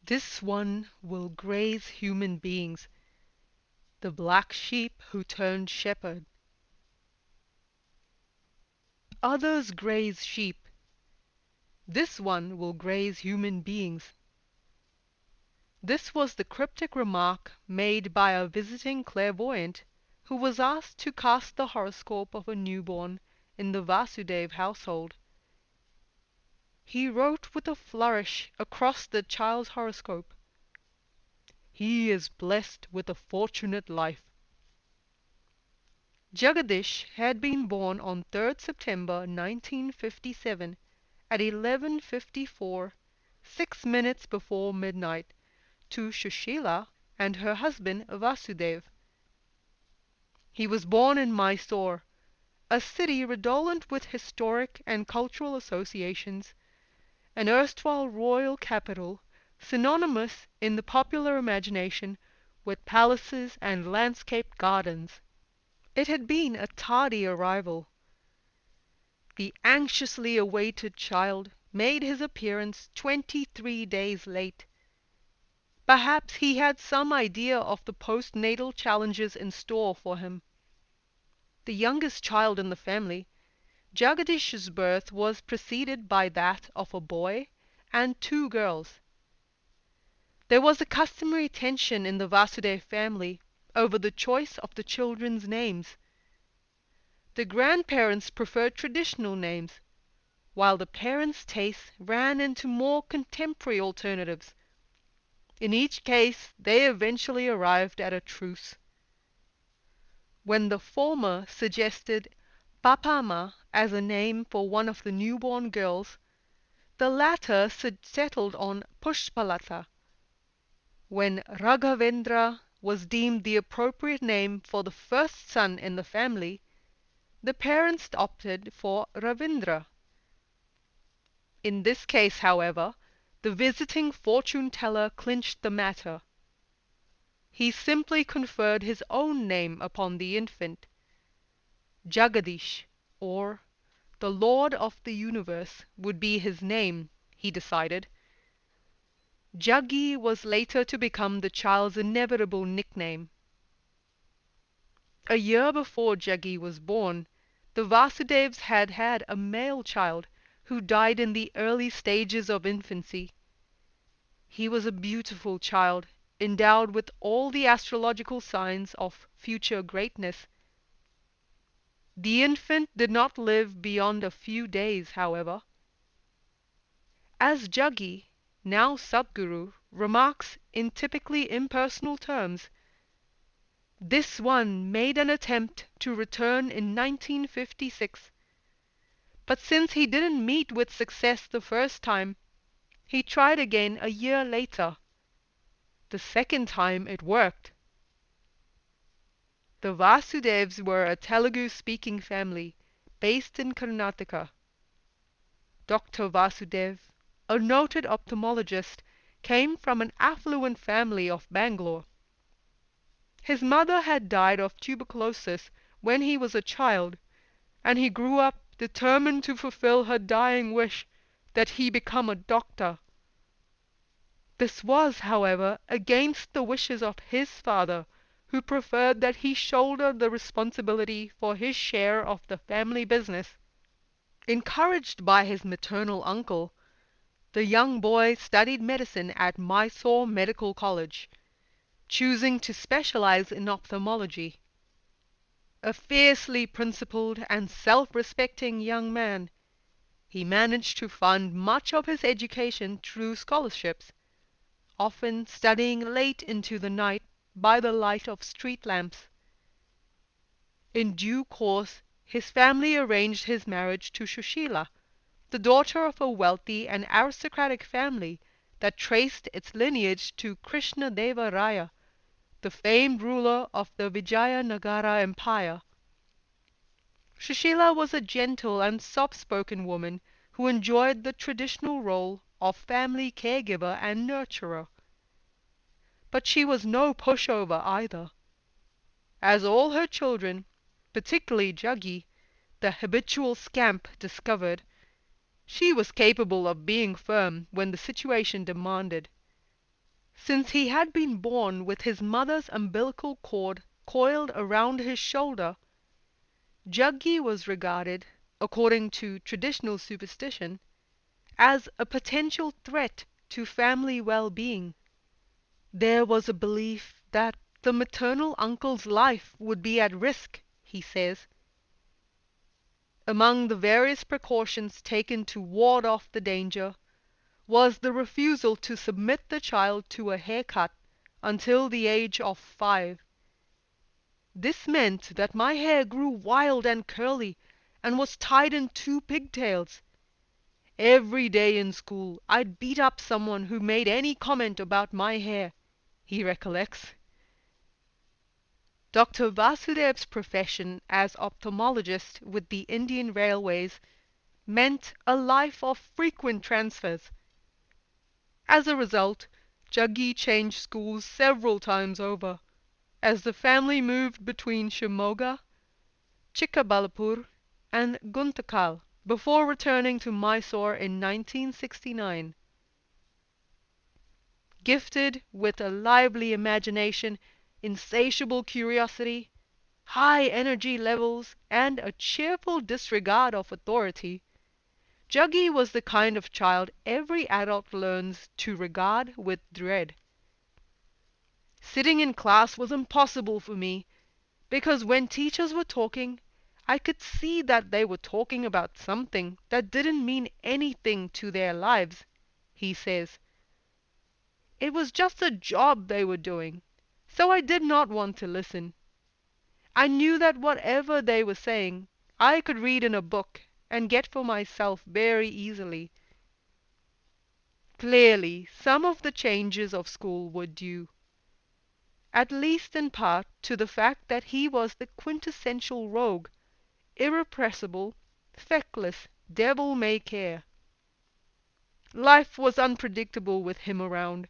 This one will graze human beings, the black sheep who turned shepherd. Others graze sheep. This one will graze human beings. This was the cryptic remark made by a visiting clairvoyant who was asked to cast the horoscope of a newborn in the Vasudev household. He wrote with a flourish across the child's horoscope, "He is blessed with a fortunate life." Jagadish had been born on 3rd September 1957 at 11:54, 6 minutes before midnight, to Shushila and her husband Vasudev. He was born in Mysore, a city redolent with historic and cultural associations, an erstwhile royal capital, synonymous in the popular imagination with palaces and landscaped gardens. It had been a tardy arrival. The anxiously awaited child made his appearance 23 days late. Perhaps he had some idea of the postnatal challenges in store for him. The youngest child in the family, Jagadish's birth was preceded by that of a boy and 2 girls. There was a customary tension in the Vasudev family over the choice of the children's names. The grandparents preferred traditional names, while the parents' tastes ran into more contemporary alternatives. In each case they eventually arrived at a truce. When the former suggested Papama as a name for one of the newborn girls, the latter settled on Pushpalata. When Raghavendra was deemed the appropriate name for the first son in the family, the parents opted for Ravindra. In this case, however, the visiting fortune-teller clinched the matter. He simply conferred his own name upon the infant. Jagadish, or the Lord of the Universe, would be his name, he decided. Jaggi was later to become the child's inevitable nickname. A year before Jaggi was born, the Vasudevs had had a male child who died in the early stages of infancy. He was a beautiful child, endowed with all the astrological signs of future greatness. The infant did not live beyond a few days, however. As Jaggi, now Sadhguru, remarks in typically impersonal terms, this one made an attempt to return in 1956, but since he didn't meet with success the first time, he tried again a year later. The second time it worked. The Vasudevs were a Telugu-speaking family based in Karnataka. Dr. Vasudev, a noted ophthalmologist, came from an affluent family of Bangalore. His mother had died of tuberculosis when he was a child, and he grew up determined to fulfill her dying wish that he become a doctor. This was, however, against the wishes of his father, who preferred that he shoulder the responsibility for his share of the family business. Encouraged by his maternal uncle, the young boy studied medicine at Mysore Medical College, choosing to specialize in ophthalmology. A fiercely principled and self-respecting young man, he managed to fund much of his education through scholarships, often studying late into the night by the light of street lamps. In due course his family arranged his marriage to Shushila, the daughter of a wealthy and aristocratic family that traced its lineage to Krishna Deva Raya, the famed ruler of the Vijayanagara Empire. Shushila was a gentle and soft-spoken woman who enjoyed the traditional role of family caregiver and nurturer. But she was no pushover either. As all her children, particularly Jaggi, the habitual scamp, discovered, she was capable of being firm when the situation demanded. Since he had been born with his mother's umbilical cord coiled around his shoulder, Jaggi was regarded, according to traditional superstition, as a potential threat to family well-being. There was a belief that the maternal uncle's life would be at risk, he says. Among the various precautions taken to ward off the danger was the refusal to submit the child to a haircut until the age of 5. This meant that my hair grew wild and curly and was tied in 2 pigtails. Every day in school I'd beat up someone who made any comment about my hair, he recollects. Dr. Vasudev's profession as ophthalmologist with the Indian Railways meant a life of frequent transfers. As a result, Jaggi changed schools several times over, as the family moved between Shimoga, Chikkabalapur, and Guntakal before returning to Mysore in 1969. Gifted with a lively imagination, insatiable curiosity, high energy levels, and a cheerful disregard of authority, Jaggi was the kind of child every adult learns to regard with dread. Sitting in class was impossible for me, because when teachers were talking, I could see that they were talking about something that didn't mean anything to their lives, he says. It was just a job they were doing, so I did not want to listen. I knew that whatever they were saying, I could read in a book and get for myself very easily. Clearly, some of the changes of school were due, at least in part, to the fact that he was the quintessential rogue, irrepressible, feckless, devil-may-care. Life was unpredictable with him around.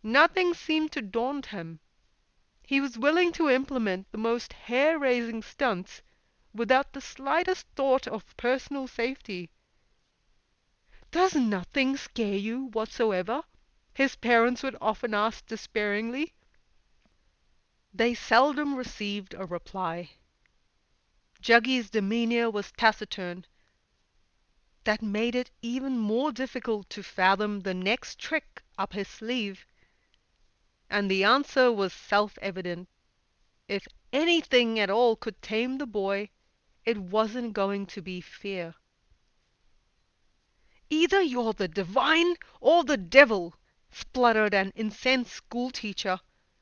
Nothing seemed to daunt him. He was willing to implement the most hair-raising stunts without the slightest thought of personal safety. "Does nothing scare you whatsoever?" his parents would often ask despairingly. They seldom received a reply. Jaggi's demeanour was taciturn. That made it even more difficult to fathom the next trick up his sleeve. And the answer was self-evident. If anything at all could tame the boy, it wasn't going to be fear. "Either you're the divine or the devil," spluttered an incensed schoolteacher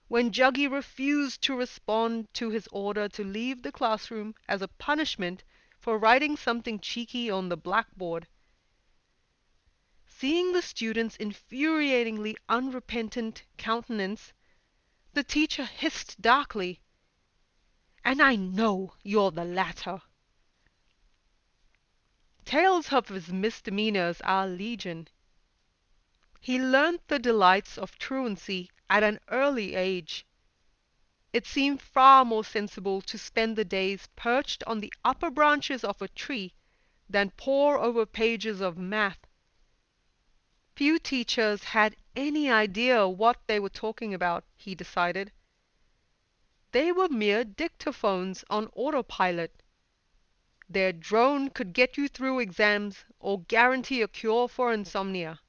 when Jaggi refused to respond to his order to leave the classroom as a punishment for writing something cheeky on the blackboard. Seeing the student's infuriatingly unrepentant countenance, the teacher hissed darkly, "And I know you're the latter." Tales of his misdemeanors are legion. He learnt the delights of truancy at an early age. It seemed far more sensible to spend the days perched on the upper branches of a tree than pore over pages of math. Few teachers had any idea what they were talking about, he decided. They were mere dictaphones on autopilot. Their drone could get you through exams or guarantee a cure for insomnia,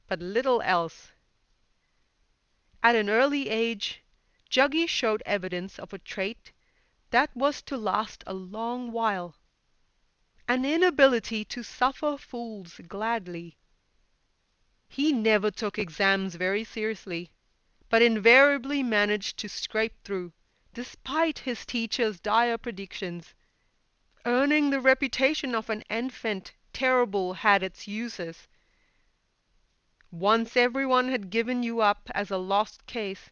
but little else. At an early age, Jaggi showed evidence of a trait that was to last a long while: an inability to suffer fools gladly. He never took exams very seriously, but invariably managed to scrape through, despite his teacher's dire predictions. Earning the reputation of an enfant terrible had its uses. Once everyone had given you up as a lost case,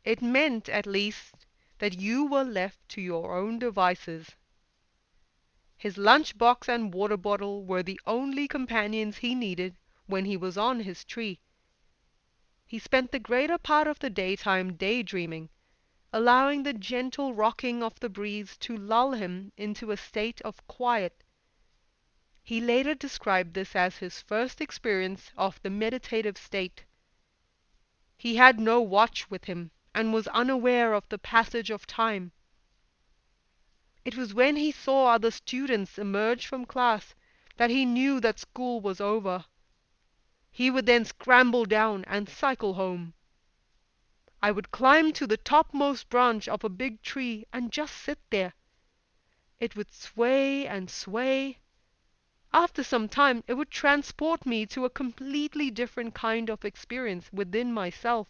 it meant at least that you were left to your own devices. His lunch box and water bottle were the only companions he needed when he was on his tree. He spent the greater part of the daytime daydreaming, allowing the gentle rocking of the breeze to lull him into a state of quiet. He later described this as his first experience of the meditative state. He had no watch with him, and was unaware of the passage of time. It was when he saw other students emerge from class that he knew that school was over. He would then scramble down and cycle home. I would climb to the topmost branch of a big tree and just sit there. It would sway and sway. After some time it would transport me to a completely different kind of experience within myself,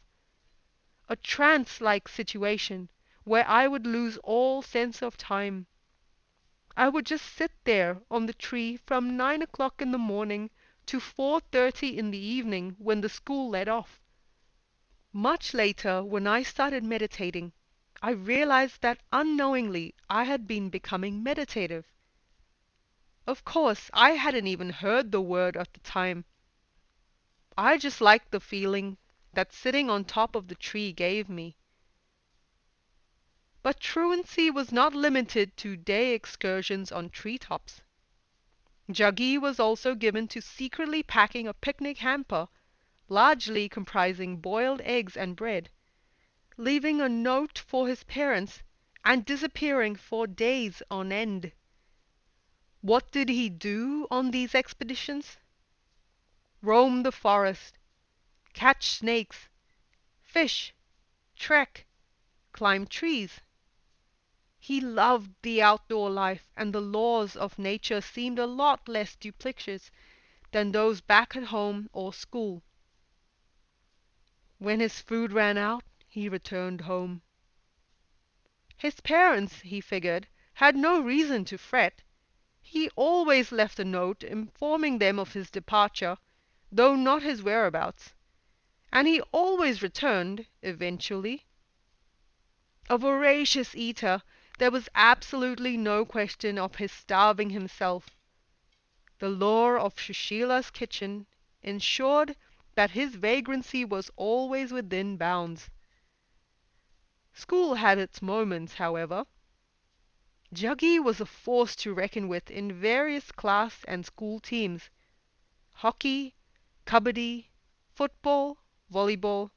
a trance-like situation where I would lose all sense of time. I would just sit there on the tree from 9 o'clock in the morning to 4:30 in the evening when the school let off. Much later, when I started meditating, I realized that unknowingly I had been becoming meditative. Of course, I hadn't even heard the word at the time. I just liked the feeling that sitting on top of the tree gave me. But truancy was not limited to day excursions on treetops. Jaggi was also given to secretly packing a picnic hamper, largely comprising boiled eggs and bread, leaving a note for his parents, and disappearing for days on end. What did he do on these expeditions? Roam the forest, catch snakes, fish, trek, climb trees. He loved the outdoor life, and the laws of nature seemed a lot less duplicitous than those back at home or school. When his food ran out, he returned home. His parents, he figured, had no reason to fret. He always left a note informing them of his departure, though not his whereabouts, and he always returned eventually. A voracious eater, there was absolutely no question of his starving himself. The law of Sushila's kitchen ensured that his vagrancy was always within bounds. School had its moments, however. Jaggi was a force to reckon with in various class and school teams: hockey, kabaddi, football, volleyball,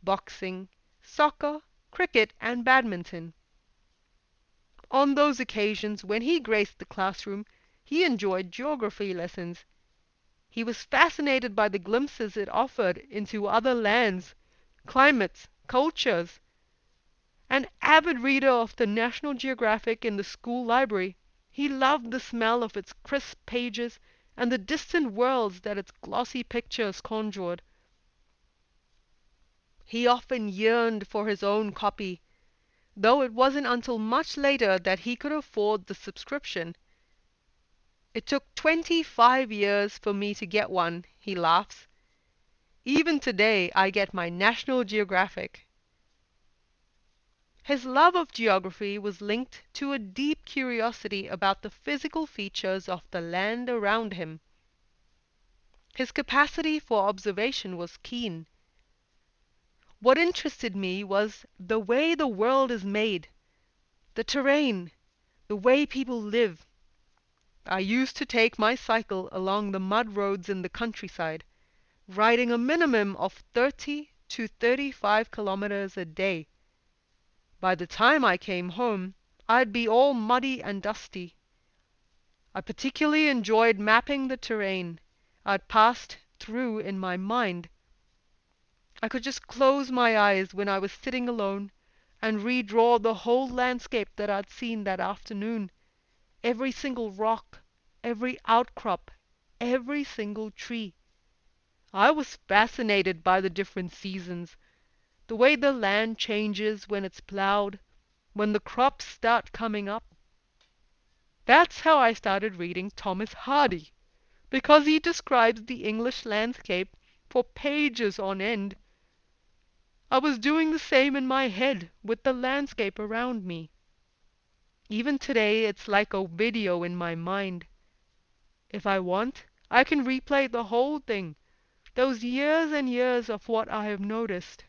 boxing, soccer, cricket, and badminton. On those occasions when he graced the classroom, he enjoyed geography lessons. He was fascinated by the glimpses it offered into other lands, climates, cultures. An avid reader of the National Geographic in the school library, he loved the smell of its crisp pages and the distant worlds that its glossy pictures conjured. He often yearned for his own copy, though it wasn't until much later that he could afford the subscription. It took 25 years for me to get one, he laughs. Even today I get my National Geographic. His love of geography was linked to a deep curiosity about the physical features of the land around him. His capacity for observation was keen. What interested me was the way the world is made, the terrain, the way people live. I used to take my cycle along the mud roads in the countryside, riding a minimum of 30 to 35 kilometers a day. By the time I came home, I'd be all muddy and dusty. I particularly enjoyed mapping the terrain I'd passed through in my mind. I could just close my eyes when I was sitting alone and redraw the whole landscape that I'd seen that afternoon, every single rock, every outcrop, every single tree. I was fascinated by the different seasons, the way the land changes when it's plowed, when the crops start coming up. That's how I started reading Thomas Hardy, because he describes the English landscape for pages on end. I was doing the same in my head with the landscape around me. Even today it's like a video in my mind. If I want, I can replay the whole thing, those years and years of what I have noticed.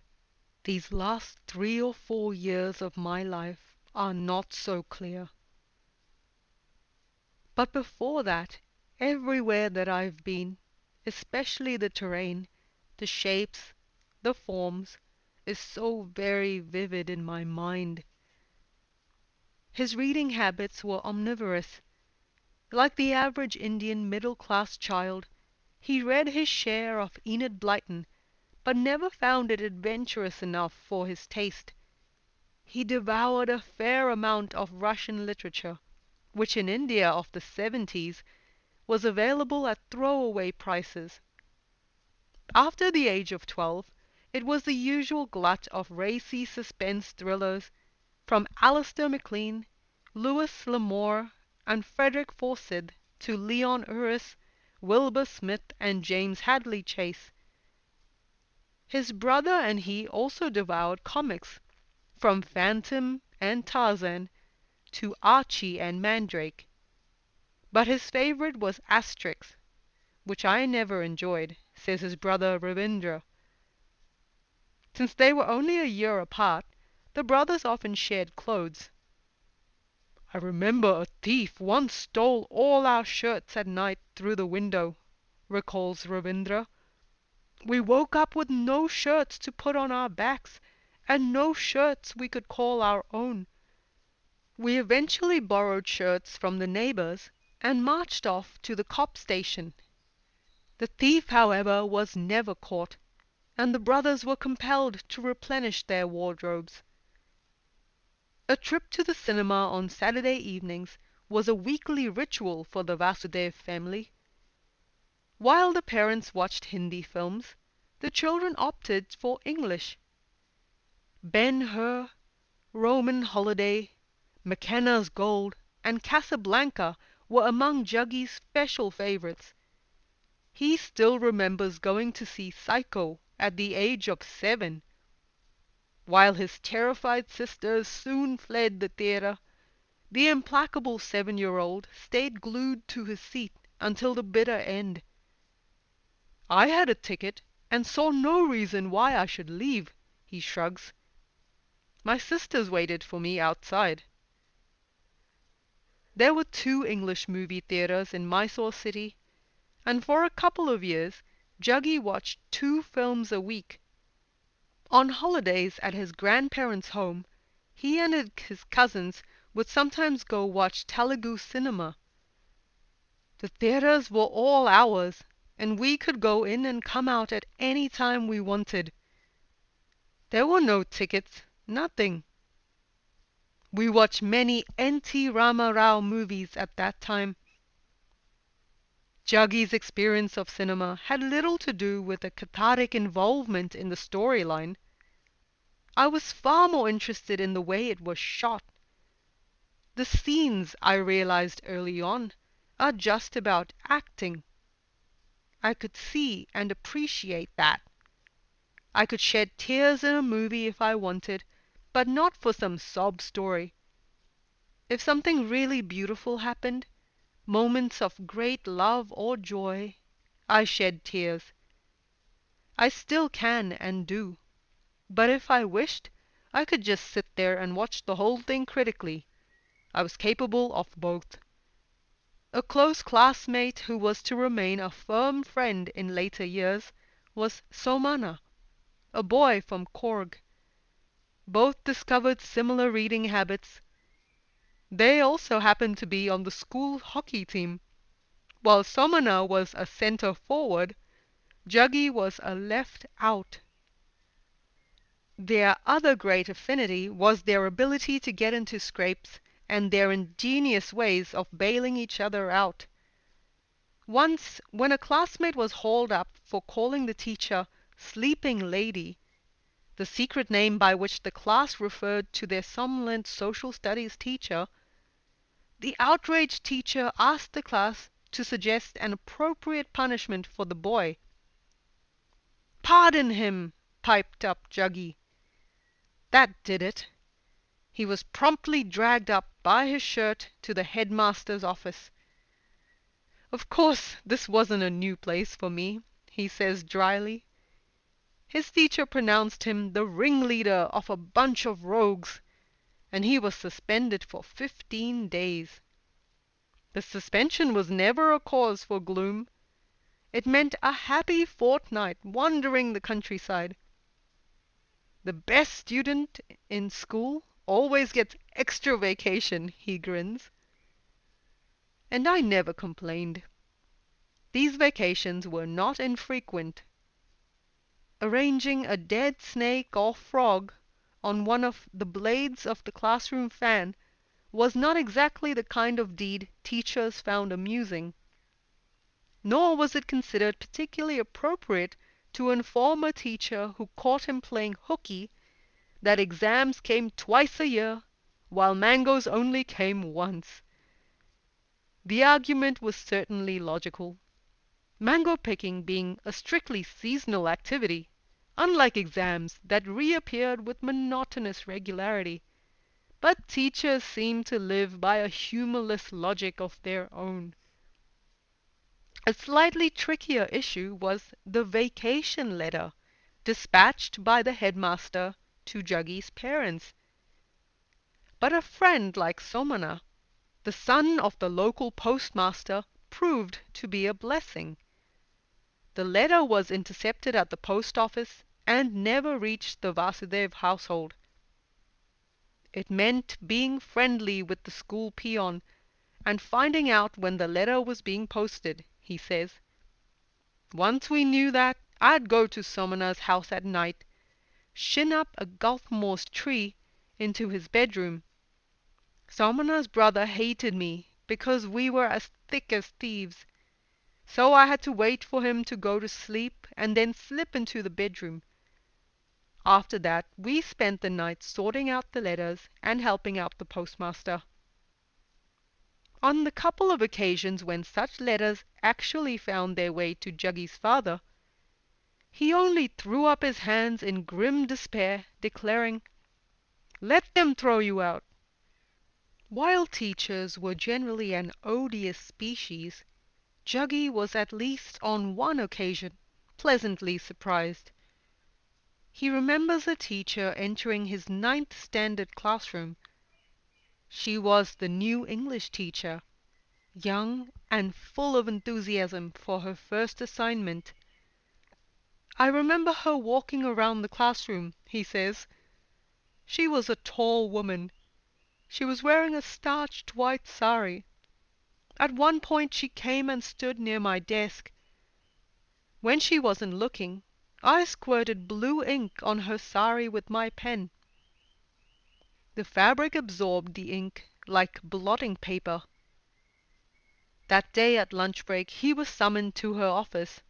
These last 3 or 4 years of my life are not so clear. But before that, everywhere that I've been, especially the terrain, the shapes, the forms, is so very vivid in my mind. His reading habits were omnivorous. Like the average Indian middle-class child, he read his share of Enid Blyton, but never found it adventurous enough for his taste. He devoured a fair amount of Russian literature, which in India of the 70s was available at throwaway prices. After the age of 12, it was the usual glut of racy suspense thrillers from Alistair MacLean, Lewis L'Amour, and Frederick Forsyth to Leon Uris, Wilbur Smith, and James Hadley Chase. His brother and he also devoured comics, from Phantom and Tarzan to Archie and Mandrake. But his favorite was Asterix, which I never enjoyed, says his brother Ravindra. Since they were only a year apart, the brothers often shared clothes. I remember a thief once stole all our shirts at night through the window, recalls Ravindra. We woke up with no shirts to put on our backs, and no shirts we could call our own. We eventually borrowed shirts from the neighbors and marched off to the cop station. The thief, however, was never caught, and the brothers were compelled to replenish their wardrobes. A trip to the cinema on Saturday evenings was a weekly ritual for the Vasudev family. While the parents watched Hindi films, the children opted for English. Ben-Hur, Roman Holiday, McKenna's Gold, and Casablanca were among Juggy's special favorites. He still remembers going to see Psycho at the age of 7. While his terrified sisters soon fled the theatre, the implacable 7-year-old stayed glued to his seat until the bitter end. I had a ticket and saw no reason why I should leave, he shrugs. My sisters waited for me outside. There were 2 English movie theatres in Mysore city, and for a couple of years Juggy watched 2 films a week. On holidays at his grandparents' home, he and his cousins would sometimes go watch Telugu cinema. The theatres were all ours, and we could go in and come out at any time we wanted. There were no tickets, nothing. We watched many N.T. Rama Rao movies at that time. Juggy's experience of cinema had little to do with a cathartic involvement in the storyline. I was far more interested in the way it was shot. The scenes, I realized early on, are just about acting. I could see and appreciate that. I could shed tears in a movie if I wanted, but not for some sob story. If something really beautiful happened, moments of great love or joy, I shed tears. I still can and do. But if I wished, I could just sit there and watch the whole thing critically. I was capable of both. A close classmate who was to remain a firm friend in later years was Somana, a boy from Korg. Both discovered similar reading habits. They also happened to be on the school hockey team. While Somana was a center forward, Juggy was a left out. Their other great affinity was their ability to get into scrapes and their ingenious ways of bailing each other out. Once, when a classmate was hauled up for calling the teacher "sleeping lady," the secret name by which the class referred to their somnolent social studies teacher, the outraged teacher asked the class to suggest an appropriate punishment for the boy. "Pardon him," piped up Juggy. That did it. He was promptly dragged up by his shirt to the headmaster's office. Of course, this wasn't a new place for me, he says dryly. His teacher pronounced him the ringleader of a bunch of rogues, and he was suspended for 15 days. The suspension was never a cause for gloom. It meant a happy fortnight wandering the countryside. The best student in school always gets extra vacation, he grins. And I never complained. These vacations were not infrequent. Arranging a dead snake or frog on one of the blades of the classroom fan was not exactly the kind of deed teachers found amusing. Nor was it considered particularly appropriate to inform a teacher who caught him playing hooky that exams came twice a year, while mangoes only came once. The argument was certainly logical. Mango picking being a strictly seasonal activity, unlike exams that reappeared with monotonous regularity. But teachers seemed to live by a humorless logic of their own. A slightly trickier issue was the vacation letter dispatched by the headmaster to Juggy's parents. But a friend like Somana, the son of the local postmaster, proved to be a blessing. The letter was intercepted at the post office and never reached the Vasudev household. It meant being friendly with the school peon and finding out when the letter was being posted, he says. Once we knew that, I'd go to Somana's house at night, shin up a Gulf Moors tree into his bedroom. Somana's brother hated me because we were as thick as thieves. So I had to wait for him to go to sleep and then slip into the bedroom. After that, we spent the night sorting out the letters and helping out the postmaster. On the couple of occasions when such letters actually found their way to Juggy's father, he only threw up his hands in grim despair, declaring, "Let them throw you out." While teachers were generally an odious species, Juggy was at least on one occasion pleasantly surprised. He remembers a teacher entering his ninth standard classroom. She was the new English teacher, young and full of enthusiasm for her first assignment. I remember her walking around the classroom, he says. She was a tall woman. She was wearing a starched white sari. At one point she came and stood near my desk. When she wasn't looking, I squirted blue ink on her sari with my pen. The fabric absorbed the ink like blotting paper. That day at lunch break he was summoned to her office.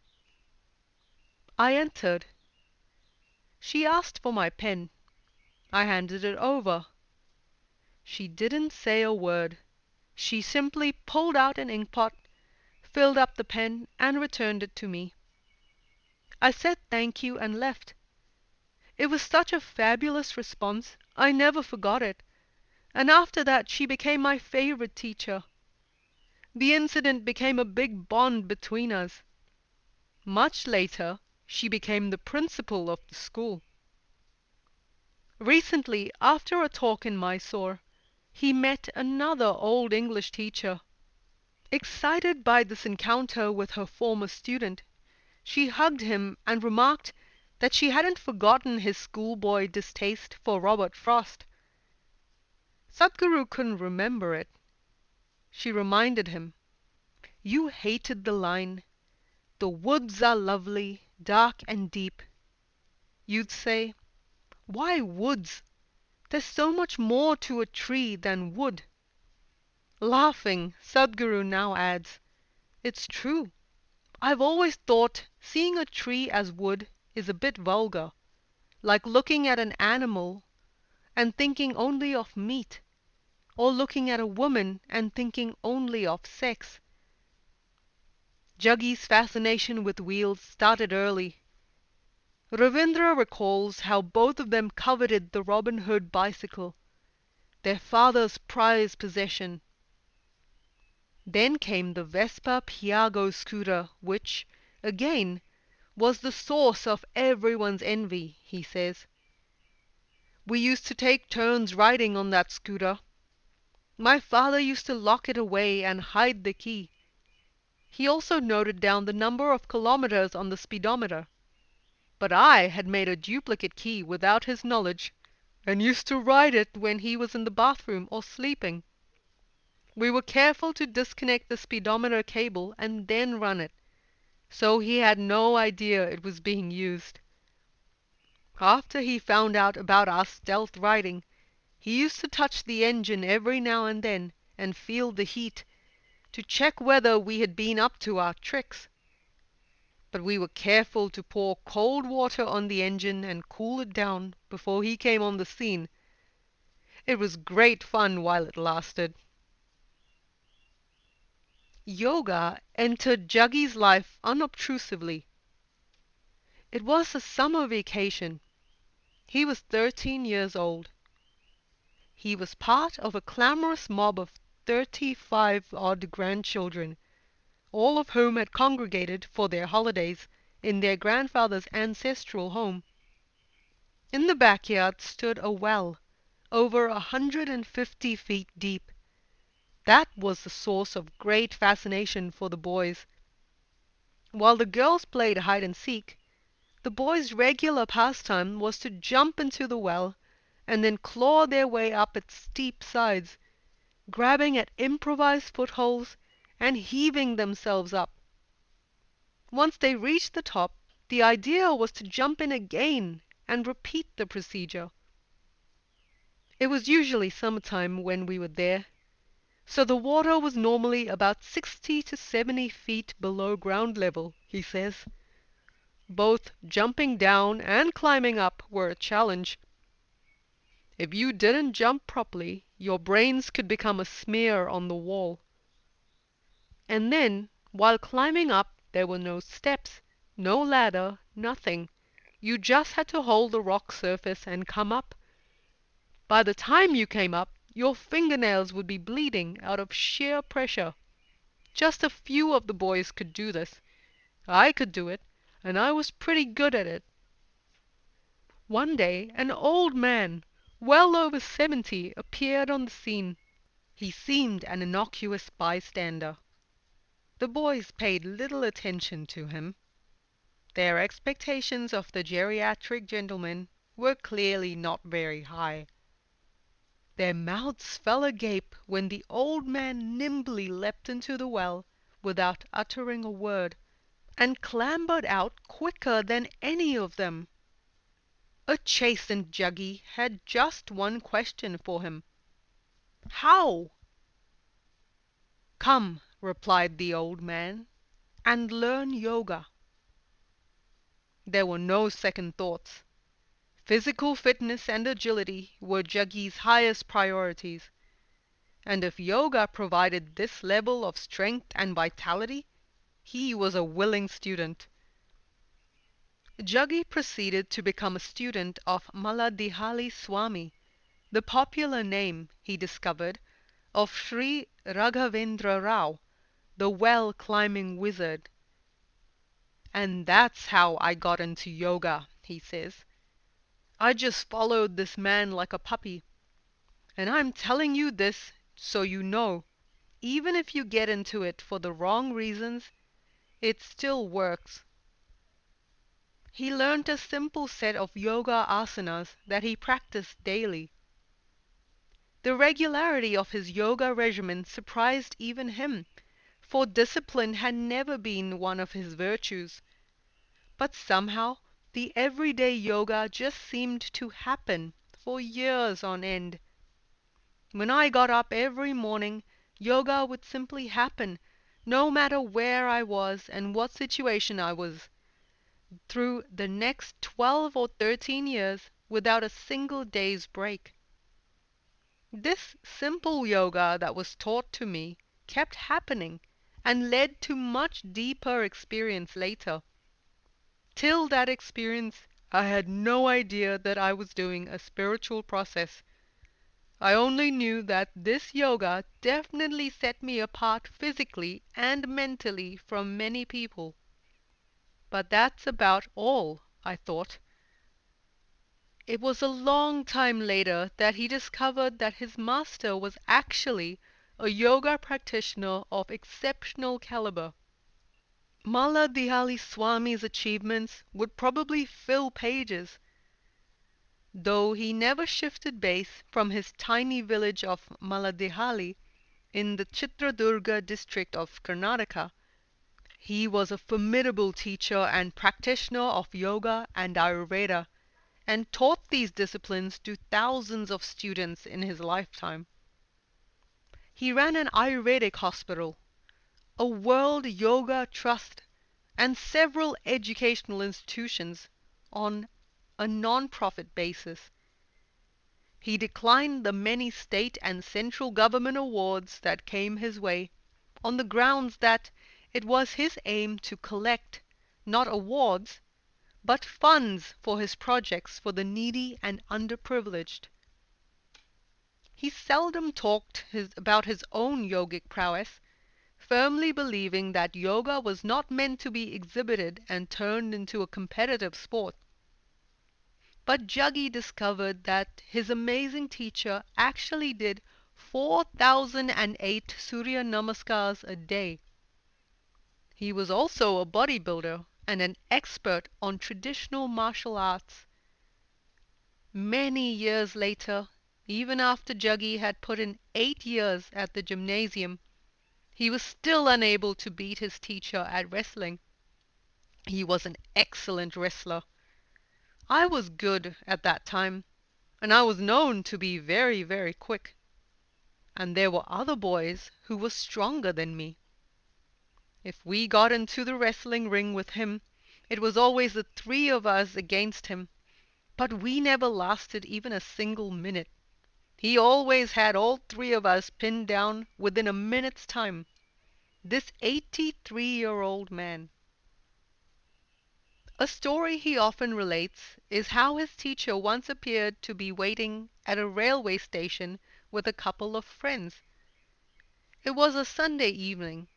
I entered. She asked for my pen. I handed it over. She didn't say a word. She simply pulled out an inkpot, filled up the pen, and returned it to me. I said thank you and left. It was such a fabulous response, I never forgot it, and after that she became my favorite teacher. The incident became a big bond between us. Much later, she became the principal of the school. Recently, after a talk in Mysore, he met another old English teacher. Excited by this encounter with her former student, she hugged him and remarked that she hadn't forgotten his schoolboy distaste for Robert Frost. Sadhguru couldn't remember it. She reminded him, "You hated the line, 'The woods are lovely, dark and deep.' You'd say, 'Why woods? There's so much more to a tree than wood.'" Laughing, Sadhguru now adds, "It's true. I've always thought seeing a tree as wood is a bit vulgar, like looking at an animal and thinking only of meat, or looking at a woman and thinking only of sex." Juggy's fascination with wheels started early. Ravindra recalls how both of them coveted the Robin Hood bicycle, their father's prized possession. Then came the Vespa Piaggio scooter, which, again, was the source of everyone's envy, he says. "We used to take turns riding on that scooter. My father used to lock it away and hide the key. He also noted down the number of kilometers on the speedometer. But I had made a duplicate key without his knowledge, and used to write it when he was in the bathroom or sleeping. We were careful to disconnect the speedometer cable and then run it, so he had no idea it was being used. After he found out about our stealth writing, he used to touch the engine every now and then and feel the heat, to check whether we had been up to our tricks. But we were careful to pour cold water on the engine and cool it down before he came on the scene. It was great fun while it lasted. Yoga entered Juggy's life unobtrusively. It was a summer vacation. He was 13 years old. He was part of a clamorous mob of 35-odd grandchildren, all of whom had congregated for their holidays in their grandfather's ancestral home. In the backyard stood a well, over 150 feet deep. That was the source of great fascination for the boys. While the girls played hide and seek, the boys' regular pastime was to jump into the well and then claw their way up its steep sides, grabbing at improvised footholds and heaving themselves up. Once they reached the top, the idea was to jump in again and repeat the procedure. It was usually summertime when we were there, so the water was normally about 60 to 70 feet below ground level, he says. Both jumping down and climbing up were a challenge. If you didn't jump properly, your brains could become a smear on the wall. And then, while climbing up, there were no steps, no ladder, nothing. You just had to hold the rock surface and come up. By the time you came up, your fingernails would be bleeding out of sheer pressure. Just a few of the boys could do this. I could do it, and I was pretty good at it. One day an old man, well over 70, appeared on the scene. He seemed an innocuous bystander. The boys paid little attention to him. Their expectations of the geriatric gentleman were clearly not very high. Their mouths fell agape when the old man nimbly leapt into the well without uttering a word, and clambered out quicker than any of them. A chastened Juggy had just one question for him. How? Come, replied the old man, and learn yoga. There were no second thoughts. Physical fitness and agility were Juggy's highest priorities, and if yoga provided this level of strength and vitality, he was a willing student. Juggy proceeded to become a student of Maladihali Swami, the popular name, he discovered, of Sri Raghavendra Rao, the well-climbing wizard. And that's how I got into yoga, he says. I just followed this man like a puppy. And I'm telling you this so you know, even if you get into it for the wrong reasons, it still works. He learned a simple set of yoga asanas that he practiced daily. The regularity of his yoga regimen surprised even him, for discipline had never been one of his virtues. But somehow the everyday yoga just seemed to happen for years on end. When I got up every morning, yoga would simply happen, no matter where I was and what situation I was, through the next 12 or 13 years without a single day's break. This simple yoga that was taught to me kept happening and led to much deeper experience later. Till that experience, I had no idea that I was doing a spiritual process. I only knew that this yoga definitely set me apart physically and mentally from many people. But that's about all, I thought. It was a long time later that he discovered that his master was actually a yoga practitioner of exceptional caliber. Maladihali Swami's achievements would probably fill pages, though he never shifted base from his tiny village of Maladihali in the Chitradurga district of Karnataka. He was a formidable teacher and practitioner of yoga and Ayurveda, and taught these disciplines to thousands of students in his lifetime. He ran an Ayurvedic hospital, a World Yoga Trust, and several educational institutions on a non-profit basis. He declined the many state and central government awards that came his way on the grounds that it was his aim to collect, not awards, but funds for his projects for the needy and underprivileged. He seldom talked about his own yogic prowess, firmly believing that yoga was not meant to be exhibited and turned into a competitive sport. But Jaggi discovered that his amazing teacher actually did 4,008 Surya Namaskars a day. He was also a bodybuilder and an expert on traditional martial arts. Many years later, even after Jaggi had put in 8 years at the gymnasium, he was still unable to beat his teacher at wrestling. He was an excellent wrestler. I was good at that time, and I was known to be very, very quick. And there were other boys who were stronger than me. If we got into the wrestling ring with him, it was always the three of us against him, but we never lasted even a single minute. He always had all three of us pinned down within a minute's time. This 83-year-old man. A story he often relates is how his teacher once appeared to be waiting at a railway station with a couple of friends. It was a Sunday evening,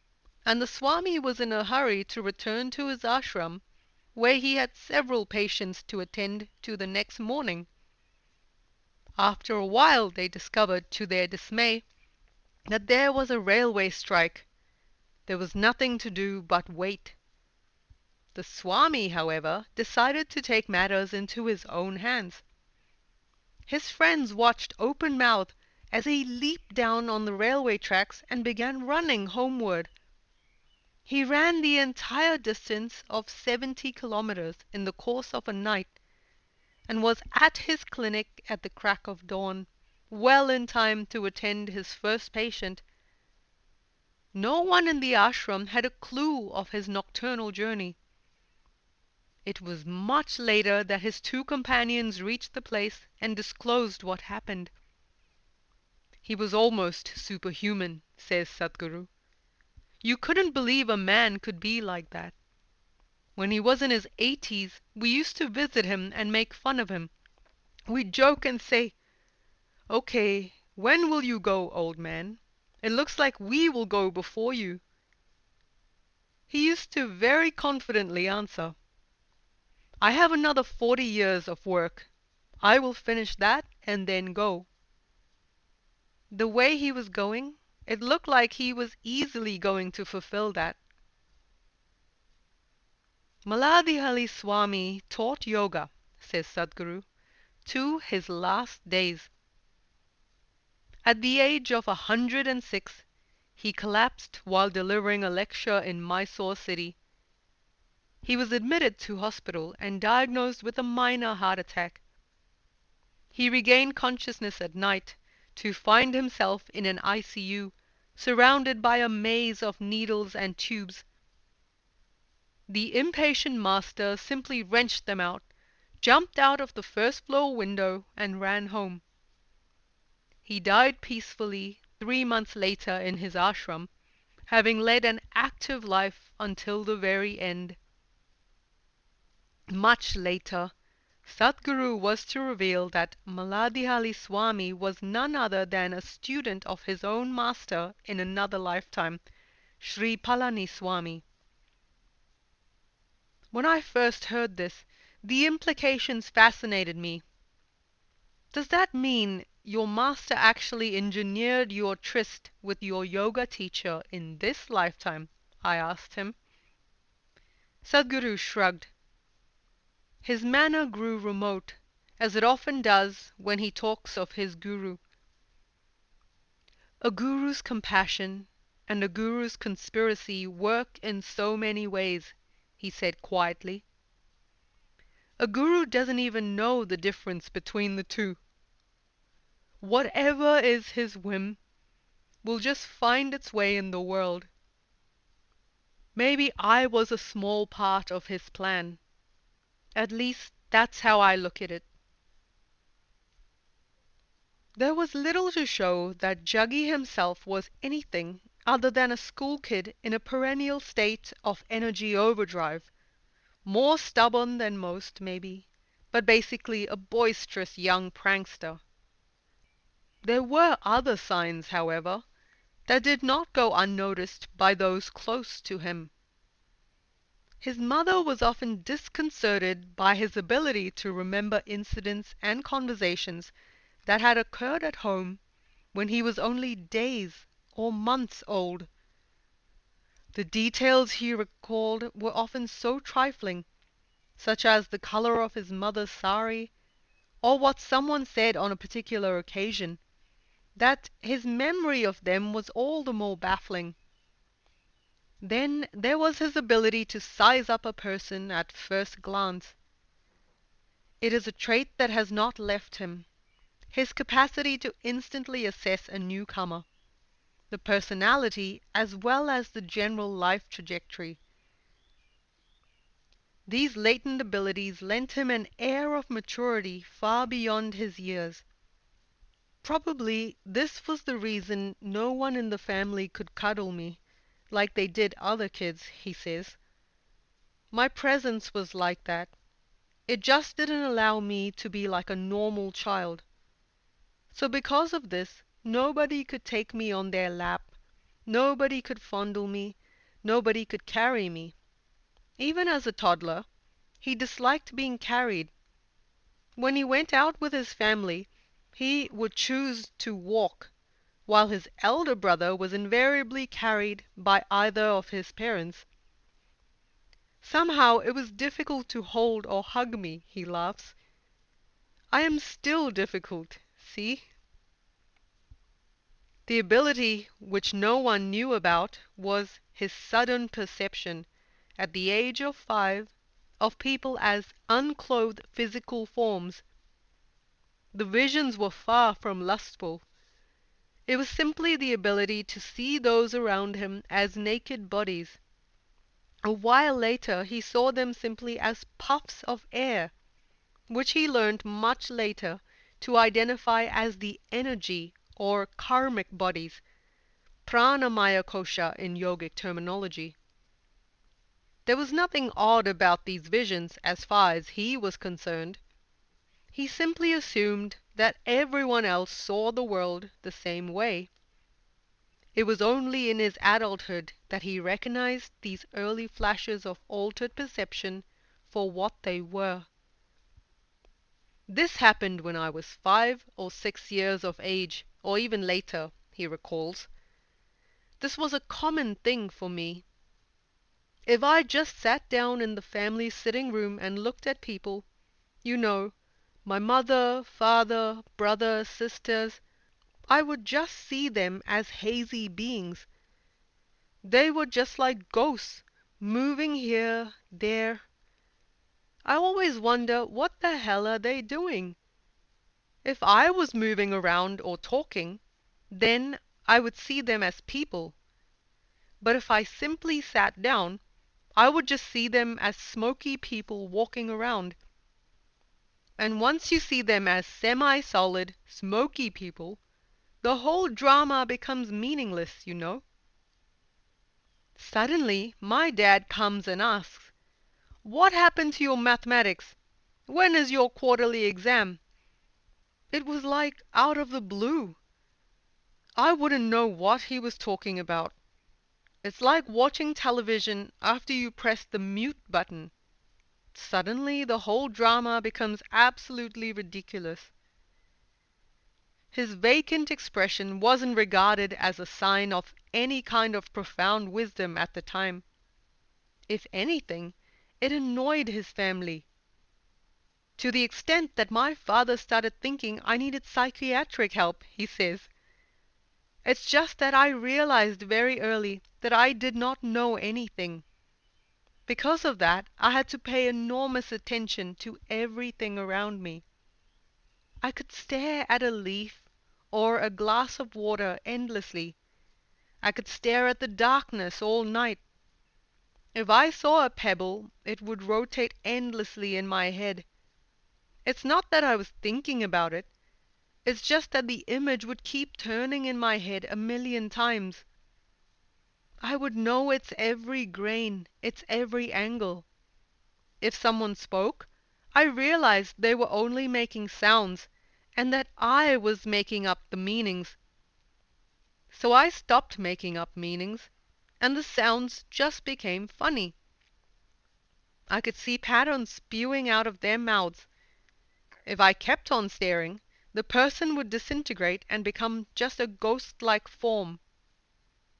and the Swami was in a hurry to return to his ashram, where he had several patients to attend to the next morning. After a while they discovered, to their dismay, that there was a railway strike. There was nothing to do but wait. The Swami, however, decided to take matters into his own hands. His friends watched open-mouthed as he leaped down on the railway tracks and began running homeward. He ran the entire distance of 70 kilometers in the course of a night, and was at his clinic at the crack of dawn, well in time to attend his first patient. No one in the ashram had a clue of his nocturnal journey. It was much later that his two companions reached the place and disclosed what happened. He was almost superhuman, says Sadhguru. You couldn't believe a man could be like that. When he was in his 80s, we used to visit him and make fun of him. We'd joke and say, "Okay, when will you go, old man? It looks like we will go before you." He used to very confidently answer, "I have another 40 years of work. I will finish that and then go." The way he was going, it looked like he was easily going to fulfill that. Maladihali Swami taught yoga, says Sadhguru, to his last days. At the age of 106, he collapsed while delivering a lecture in Mysore city. He was admitted to hospital and diagnosed with a minor heart attack. He regained consciousness at night to find himself in an ICU, surrounded by a maze of needles and tubes. The impatient master simply wrenched them out, jumped out of the first-floor window, and ran home. He died peacefully 3 months later in his ashram, having led an active life until the very end. Much later, Sadhguru was to reveal that Maladihali Swami was none other than a student of his own master in another lifetime, Sri Palani Swami. When I first heard this, the implications fascinated me. Does that mean your master actually engineered your tryst with your yoga teacher in this lifetime? I asked him. Sadhguru shrugged. His manner grew remote, as it often does when he talks of his guru. A guru's compassion and a guru's conspiracy work in so many ways, he said quietly. A guru doesn't even know the difference between the two. Whatever is his whim will just find its way in the world. Maybe I was a small part of his plan. At least that's how I look at it. There was little to show that Juggy himself was anything other than a school kid in a perennial state of energy overdrive, more stubborn than most, maybe, but basically a boisterous young prankster. There were other signs, however, that did not go unnoticed by those close to him. His mother was often disconcerted by his ability to remember incidents and conversations that had occurred at home when he was only days or months old. The details he recalled were often so trifling, such as the color of his mother's sari, or what someone said on a particular occasion, that his memory of them was all the more baffling. Then there was his ability to size up a person at first glance. It is a trait that has not left him, his capacity to instantly assess a newcomer, the personality as well as the general life trajectory. These latent abilities lent him an air of maturity far beyond his years. Probably this was the reason no one in the family could cuddle me, like they did other kids, he says. My presence was like that. It just didn't allow me to be like a normal child. So because of this, nobody could take me on their lap, nobody could fondle me, nobody could carry me. Even as a toddler, he disliked being carried. When he went out with his family, he would choose to walk, while his elder brother was invariably carried by either of his parents. Somehow it was difficult to hold or hug me, he laughs. I am still difficult, see? The ability which no one knew about was his sudden perception, at the age of 5, of people as unclothed physical forms. The visions were far from lustful. It was simply the ability to see those around him as naked bodies. A while later he saw them simply as puffs of air, which he learned much later to identify as the energy or karmic bodies, pranamaya kosha in yogic terminology. There was nothing odd about these visions as far as he was concerned. He simply assumed that everyone else saw the world the same way. It was only in his adulthood that he recognized these early flashes of altered perception for what they were. This happened when I was 5 or 6 years of age, or even later, he recalls. This was a common thing for me. If I just sat down in the family sitting room and looked at people, you know, my mother, father, brother, sisters, I would just see them as hazy beings. They were just like ghosts, moving here, there. I always wonder what the hell are they doing? If I was moving around or talking, then I would see them as people. But if I simply sat down, I would just see them as smoky people walking around. And once you see them as semi-solid, smoky people, the whole drama becomes meaningless, you know. Suddenly, my dad comes and asks, "What happened to your mathematics? When is your quarterly exam?" It was like out of the blue. I wouldn't know what he was talking about. It's like watching television after you press the mute button. Suddenly, the whole drama becomes absolutely ridiculous. His vacant expression wasn't regarded as a sign of any kind of profound wisdom at the time. If anything, It annoyed his family, to the extent that my father started thinking I needed psychiatric help, he says. It's just that I realized very early that I did not know anything. Because of that, I had to pay enormous attention to everything around me. I could stare at a leaf or a glass of water endlessly. I could stare at the darkness all night. If I saw a pebble, it would rotate endlessly in my head. It's not that I was thinking about it. It's just that the image would keep turning in my head a million times. I would know its every grain, its every angle. If someone spoke, I realized they were only making sounds, and that I was making up the meanings. So I stopped making up meanings, and the sounds just became funny. I could see patterns spewing out of their mouths. If I kept on staring, the person would disintegrate and become just a ghost-like form.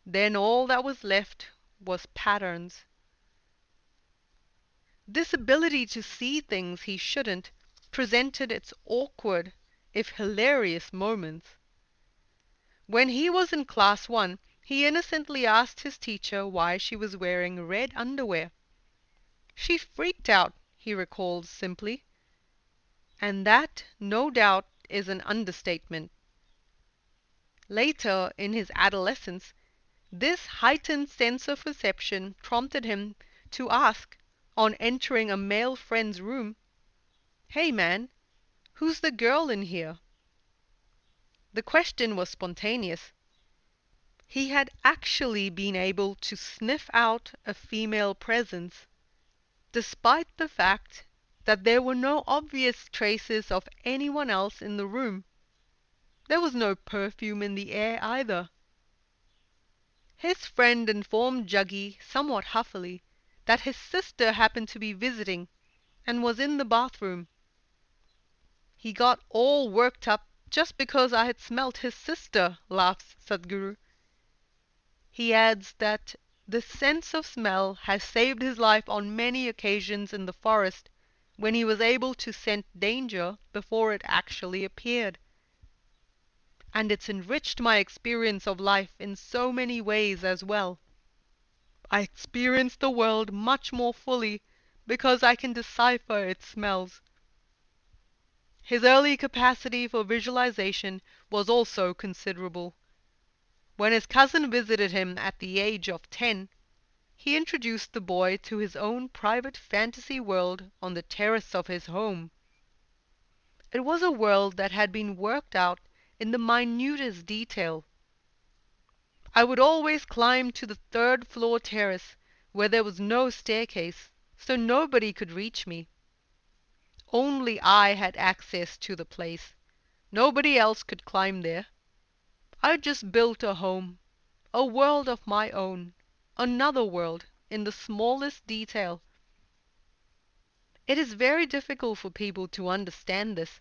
Then all that was left was patterns. This ability to see things he shouldn't presented its awkward, if hilarious, moments. When he was in class 1, he innocently asked his teacher why she was wearing red underwear. She freaked out, he recalls simply. And that, no doubt, is an understatement. Later, in his adolescence, this heightened sense of perception prompted him to ask, on entering a male friend's room, "Hey man, who's the girl in here?" The question was spontaneous. He had actually been able to sniff out a female presence, despite the fact that there were no obvious traces of anyone else in the room. There was no perfume in the air either. His friend informed Juggy somewhat huffily that his sister happened to be visiting and was in the bathroom. He got all worked up just because I had smelt his sister, laughs Sadhguru. He adds that the sense of smell has saved his life on many occasions in the forest when he was able to scent danger before it actually appeared. And it's enriched my experience of life in so many ways as well. I experience the world much more fully because I can decipher its smells. His early capacity for visualization was also considerable. When his cousin visited him at the age of 10, he introduced the boy to his own private fantasy world on the terrace of his home. It was a world that had been worked out in the minutest detail. I would always climb to the third-floor terrace, where there was no staircase, so nobody could reach me. Only I had access to the place. Nobody else could climb there. I just built a home, a world of my own, another world, in the smallest detail. It is very difficult for people to understand this.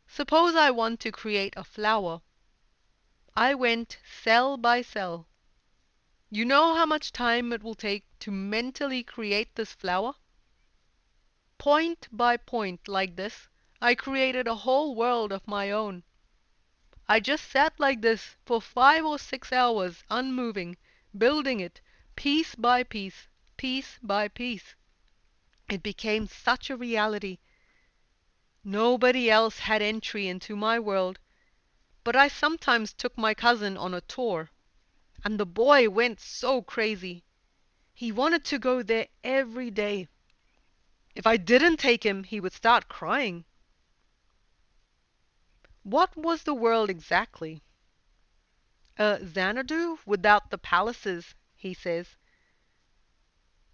Suppose I want to create a flower. I went cell by cell. You know how much time it will take to mentally create this flower? Point by point, like this, I created a whole world of my own. I just sat like this for 5 or 6 hours, unmoving, building it, piece by piece, piece by piece. It became such a reality. Nobody else had entry into my world, but I sometimes took my cousin on a tour, and the boy went so crazy. He wanted to go there every day. If I didn't take him, he would start crying. What was the world exactly? A Xanadu without the palaces, he says.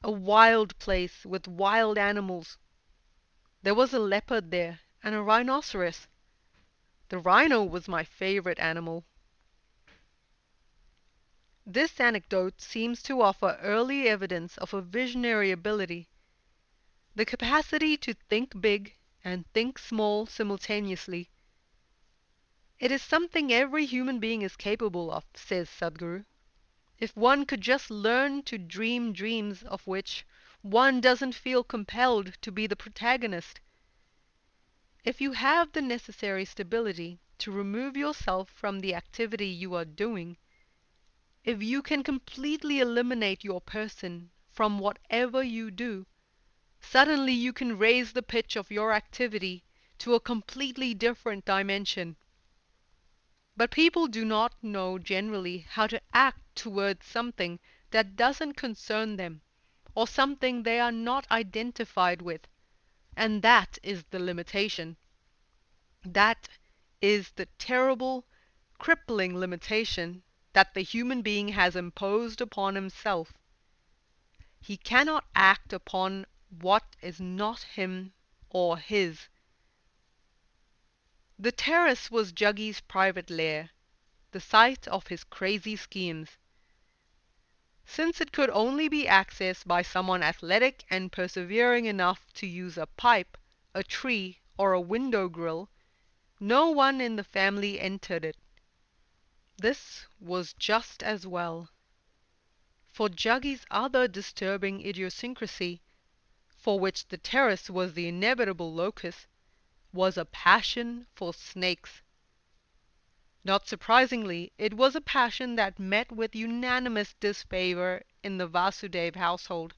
A wild place with wild animals. There was a leopard there, and a rhinoceros. The rhino was my favorite animal. This anecdote seems to offer early evidence of a visionary ability, the capacity to think big and think small simultaneously. It is something every human being is capable of, says Sadhguru, if one could just learn to dream dreams of which One doesn't feel compelled to be the protagonist. If you have the necessary stability to remove yourself from the activity you are doing, if you can completely eliminate your person from whatever you do, suddenly you can raise the pitch of your activity to a completely different dimension. But people do not know generally how to act towards something that doesn't concern them, or something they are not identified with, and that is the limitation. That is the terrible, crippling limitation that the human being has imposed upon himself. He cannot act upon what is not him or his. The terrace was Juggy's private lair, the site of his crazy schemes. Since it could only be accessed by someone athletic and persevering enough to use a pipe, a tree, or a window grill, no one in the family entered it. This was just as well. For Juggy's other disturbing idiosyncrasy, for which the terrace was the inevitable locus, was a passion for snakes. Not surprisingly, it was a passion that met with unanimous disfavor in the Vasudev household.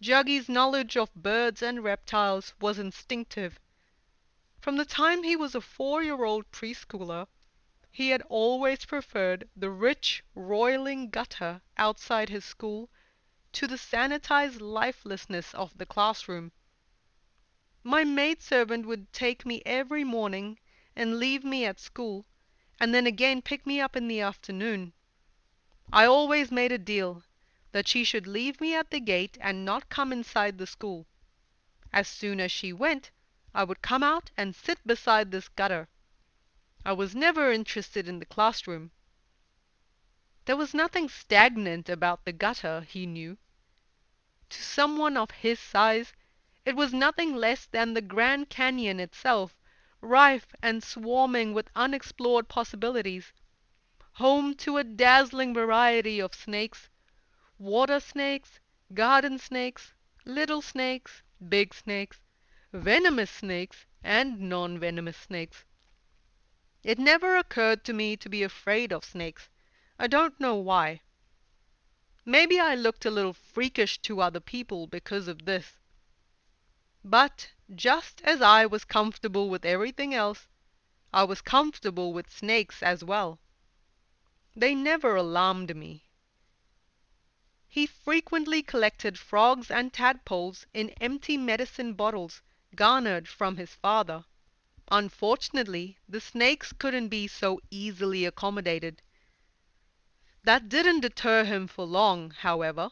Juggy's knowledge of birds and reptiles was instinctive. From the time he was a 4-year-old preschooler, he had always preferred the rich, roiling gutter outside his school to the sanitized lifelessness of the classroom. My maidservant would take me every morning and leave me at school, and then again pick me up in the afternoon. I always made a deal that she should leave me at the gate and not come inside the school. As soon as she went, I would come out and sit beside this gutter. I was never interested in the classroom. There was nothing stagnant about the gutter, he knew. To someone of his size, it was nothing less than the Grand Canyon itself, rife and swarming with unexplored possibilities, home to a dazzling variety of snakes, water snakes, garden snakes, little snakes, big snakes, venomous snakes, and non-venomous snakes. It never occurred to me to be afraid of snakes. I don't know why. Maybe I looked a little freakish to other people because of this. But just as I was comfortable with everything else, I was comfortable with snakes as well. They never alarmed me. He frequently collected frogs and tadpoles in empty medicine bottles garnered from his father. Unfortunately, the snakes couldn't be so easily accommodated. That didn't deter him for long, however.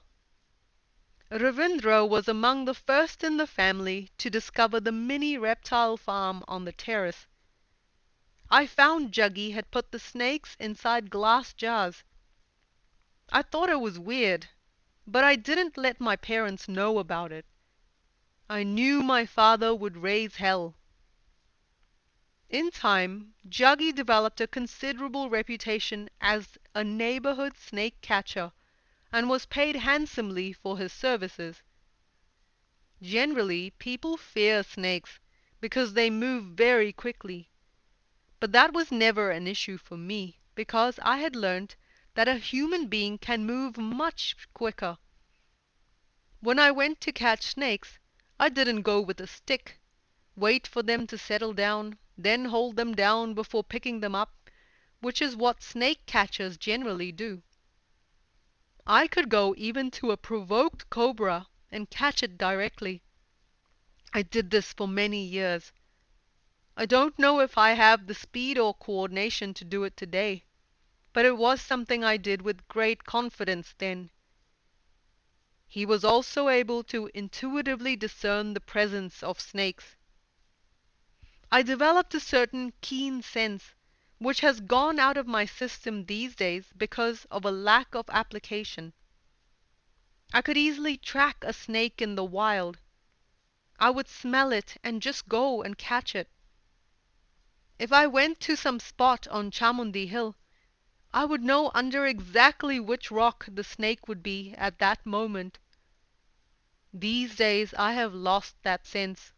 Ravindra was among the first in the family to discover the mini reptile farm on the terrace. I found Juggy had put the snakes inside glass jars. I thought it was weird, but I didn't let my parents know about it. I knew my father would raise hell. In time, Juggy developed a considerable reputation as a neighborhood snake catcher and was paid handsomely for his services. Generally, people fear snakes because they move very quickly. But that was never an issue for me because I had learned that a human being can move much quicker. When I went to catch snakes, I didn't go with a stick, wait for them to settle down, then hold them down before picking them up, which is what snake catchers generally do. I could go even to a provoked cobra and catch it directly. I did this for many years. I don't know if I have the speed or coordination to do it today, but it was something I did with great confidence then. He was also able to intuitively discern the presence of snakes. I developed a certain keen sense, which has gone out of my system these days because of a lack of application. I could easily track a snake in the wild. I would smell it and just go and catch it. If I went to some spot on Chamundi Hill, I would know under exactly which rock the snake would be at that moment. These days I have lost that sense.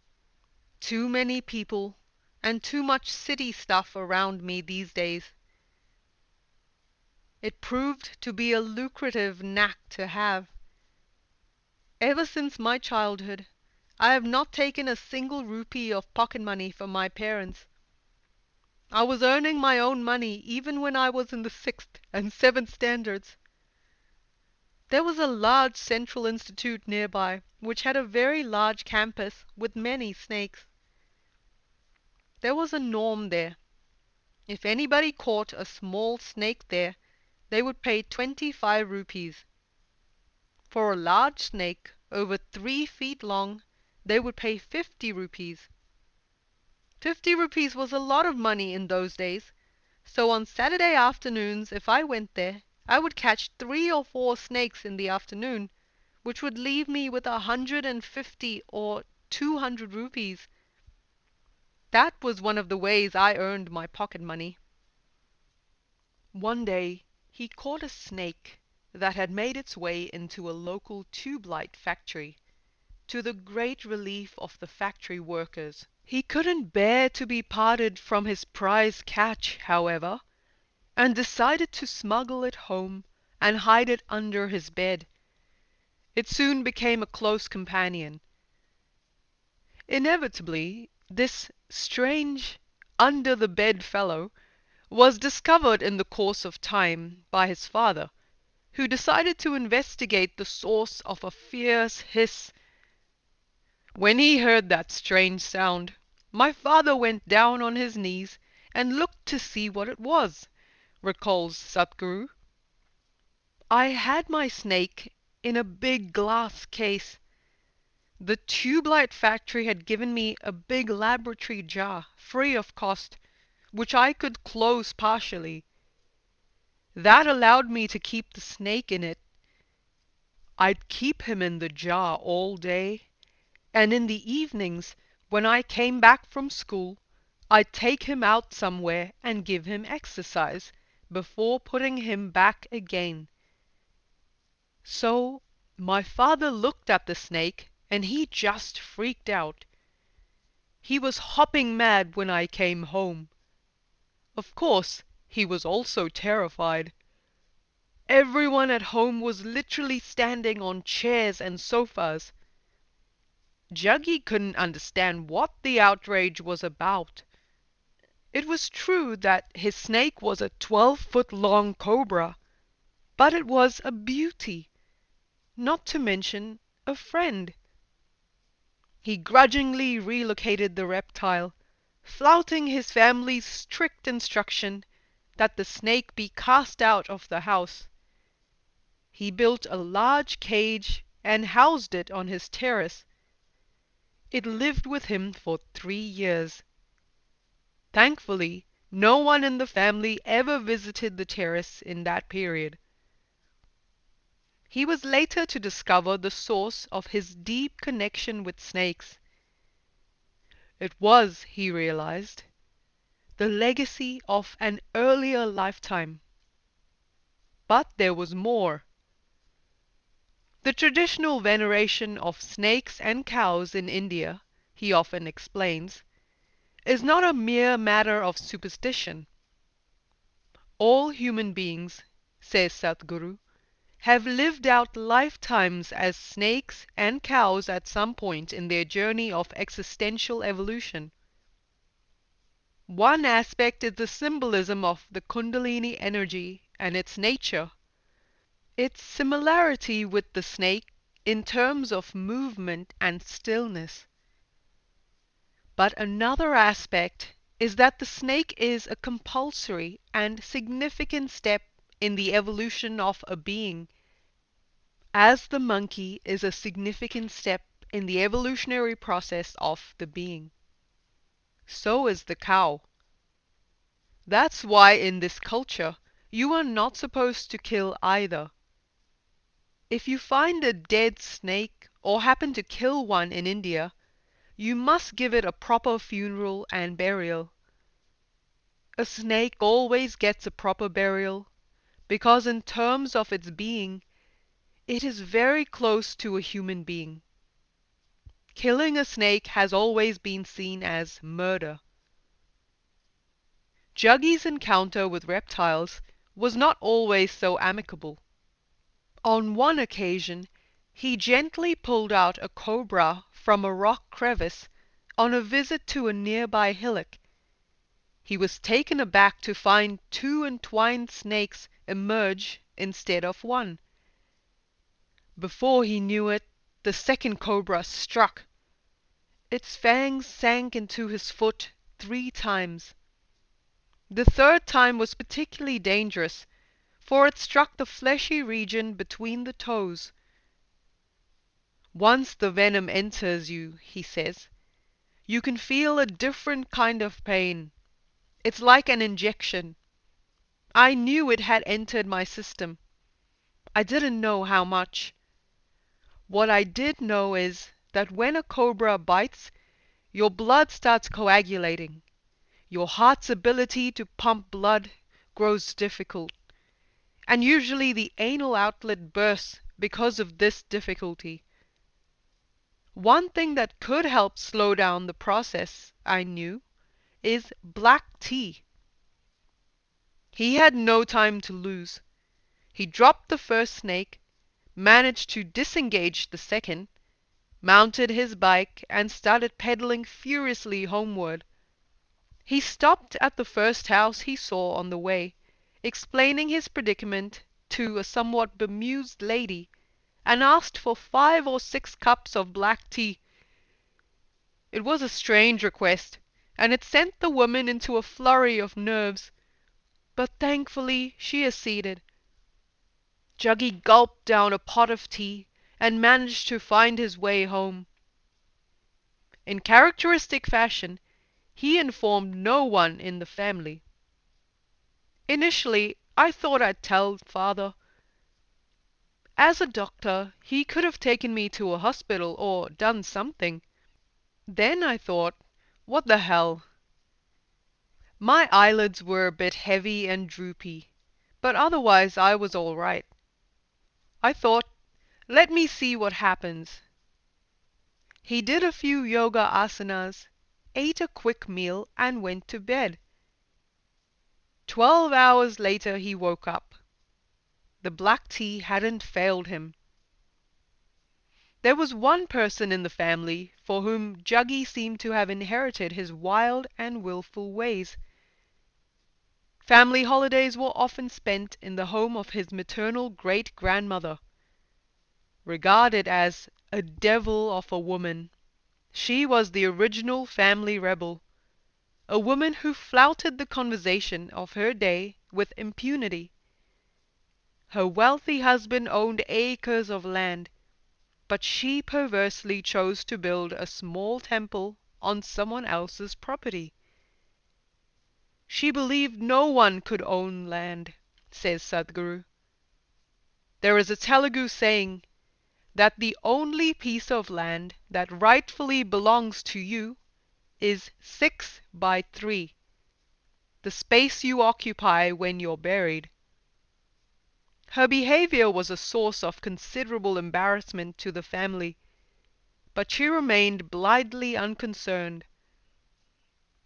Too many people and too much city stuff around me these days. It proved to be a lucrative knack to have. Ever since my childhood, I have not taken a single rupee of pocket money from my parents. I was earning my own money even when I was in the 6th and 7th standards. There was a large central institute nearby, which had a very large campus with many snakes. There was a norm there. If anybody caught a small snake there, they would pay 25 rupees. For a large snake, over 3 feet long, they would pay 50 rupees. 50 rupees was a lot of money in those days, so on Saturday afternoons, if I went there, I would catch 3 or 4 snakes in the afternoon, which would leave me with 150 or 200 rupees. That was one of the ways I earned my pocket money. One day he caught a snake that had made its way into a local tube light factory, to the great relief of the factory workers. He couldn't bear to be parted from his prize catch, however, and decided to smuggle it home and hide it under his bed. It soon became a close companion. Inevitably, this strange, under-the-bed fellow was discovered in the course of time by his father, who decided to investigate the source of a fierce hiss. When he heard that strange sound, my father went down on his knees and looked to see what it was, recalls Sadhguru. I had my snake in a big glass case. The tube light factory had given me a big laboratory jar, free of cost, which I could close partially. That allowed me to keep the snake in it. I'd keep him in the jar all day, and in the evenings, when I came back from school, I'd take him out somewhere and give him exercise before putting him back again. So my father looked at the snake and he just freaked out. He was hopping mad when I came home. Of course, he was also terrified. Everyone at home was literally standing on chairs and sofas. Juggy couldn't understand what the outrage was about. It was true that his snake was a 12-foot-long cobra, but it was a beauty, not to mention a friend. He grudgingly relocated the reptile, flouting his family's strict instruction that the snake be cast out of the house. He built a large cage and housed it on his terrace. It lived with him for 3 years. Thankfully, no one in the family ever visited the terrace in that period. He was later to discover the source of his deep connection with snakes. It was, he realized, the legacy of an earlier lifetime. But there was more. The traditional veneration of snakes and cows in India, he often explains, is not a mere matter of superstition. All human beings, says Sadhguru, have lived out lifetimes as snakes and cows at some point in their journey of existential evolution. One aspect is the symbolism of the Kundalini energy and its nature. Its similarity with the snake in terms of movement and stillness. But another aspect is that the snake is a compulsory and significant step in the evolution of a being, as the monkey is a significant step in the evolutionary process of the being. So is the cow. That's why in this culture you are not supposed to kill either. If you find a dead snake or happen to kill one in India, you must give it a proper funeral and burial. A snake always gets a proper burial because in terms of its being, it is very close to a human being. killing a snake has always been seen as murder. Juggy's encounter with reptiles was not always so amicable. On one occasion, he gently pulled out a cobra from a rock crevice on a visit to a nearby hillock. He was taken aback to find two entwined snakes emerge instead of one. Before he knew it, the second cobra struck. Its fangs sank into his foot 3 times. The third time was particularly dangerous, for it struck the fleshy region between the toes. Once the venom enters you, he says, you can feel a different kind of pain. It's like an injection. I knew it had entered my system. I didn't know how much. What I did know is that when a cobra bites, your blood starts coagulating. Your heart's ability to pump blood grows difficult, and usually the anal outlet bursts because of this difficulty. One thing that could help slow down the process, I knew, is black tea. He had no time to lose. He dropped the first snake, managed to disengage the second, mounted his bike, and started pedaling furiously homeward. He stopped at the first house he saw on the way, explaining his predicament to a somewhat bemused lady, and asked for 5 or 6 cups of black tea. It was a strange request, and it sent the woman into a flurry of nerves, but thankfully she acceded. Juggy gulped down a pot of tea and managed to find his way home. In characteristic fashion, he informed no one in the family. Initially, I thought I'd tell father. As a doctor, he could have taken me to a hospital or done something. Then I thought, what the hell? My eyelids were a bit heavy and droopy, but otherwise I was all right. I thought, let me see what happens. He did a few yoga asanas, ate a quick meal, and went to bed. 12 hours later he woke up. The black tea hadn't failed him. There was one person in the family for whom Juggy seemed to have inherited his wild and willful ways. Family holidays were often spent in the home of his maternal great-grandmother. Regarded as a devil of a woman, she was the original family rebel, a woman who flouted the conversation of her day with impunity. Her wealthy husband owned acres of land, but she perversely chose to build a small temple on someone else's property. She believed no one could own land, says Sadhguru. There is a Telugu saying that the only piece of land that rightfully belongs to you is 6 by 3, the space you occupy when you're buried. Her behavior was a source of considerable embarrassment to the family, but she remained blithely unconcerned.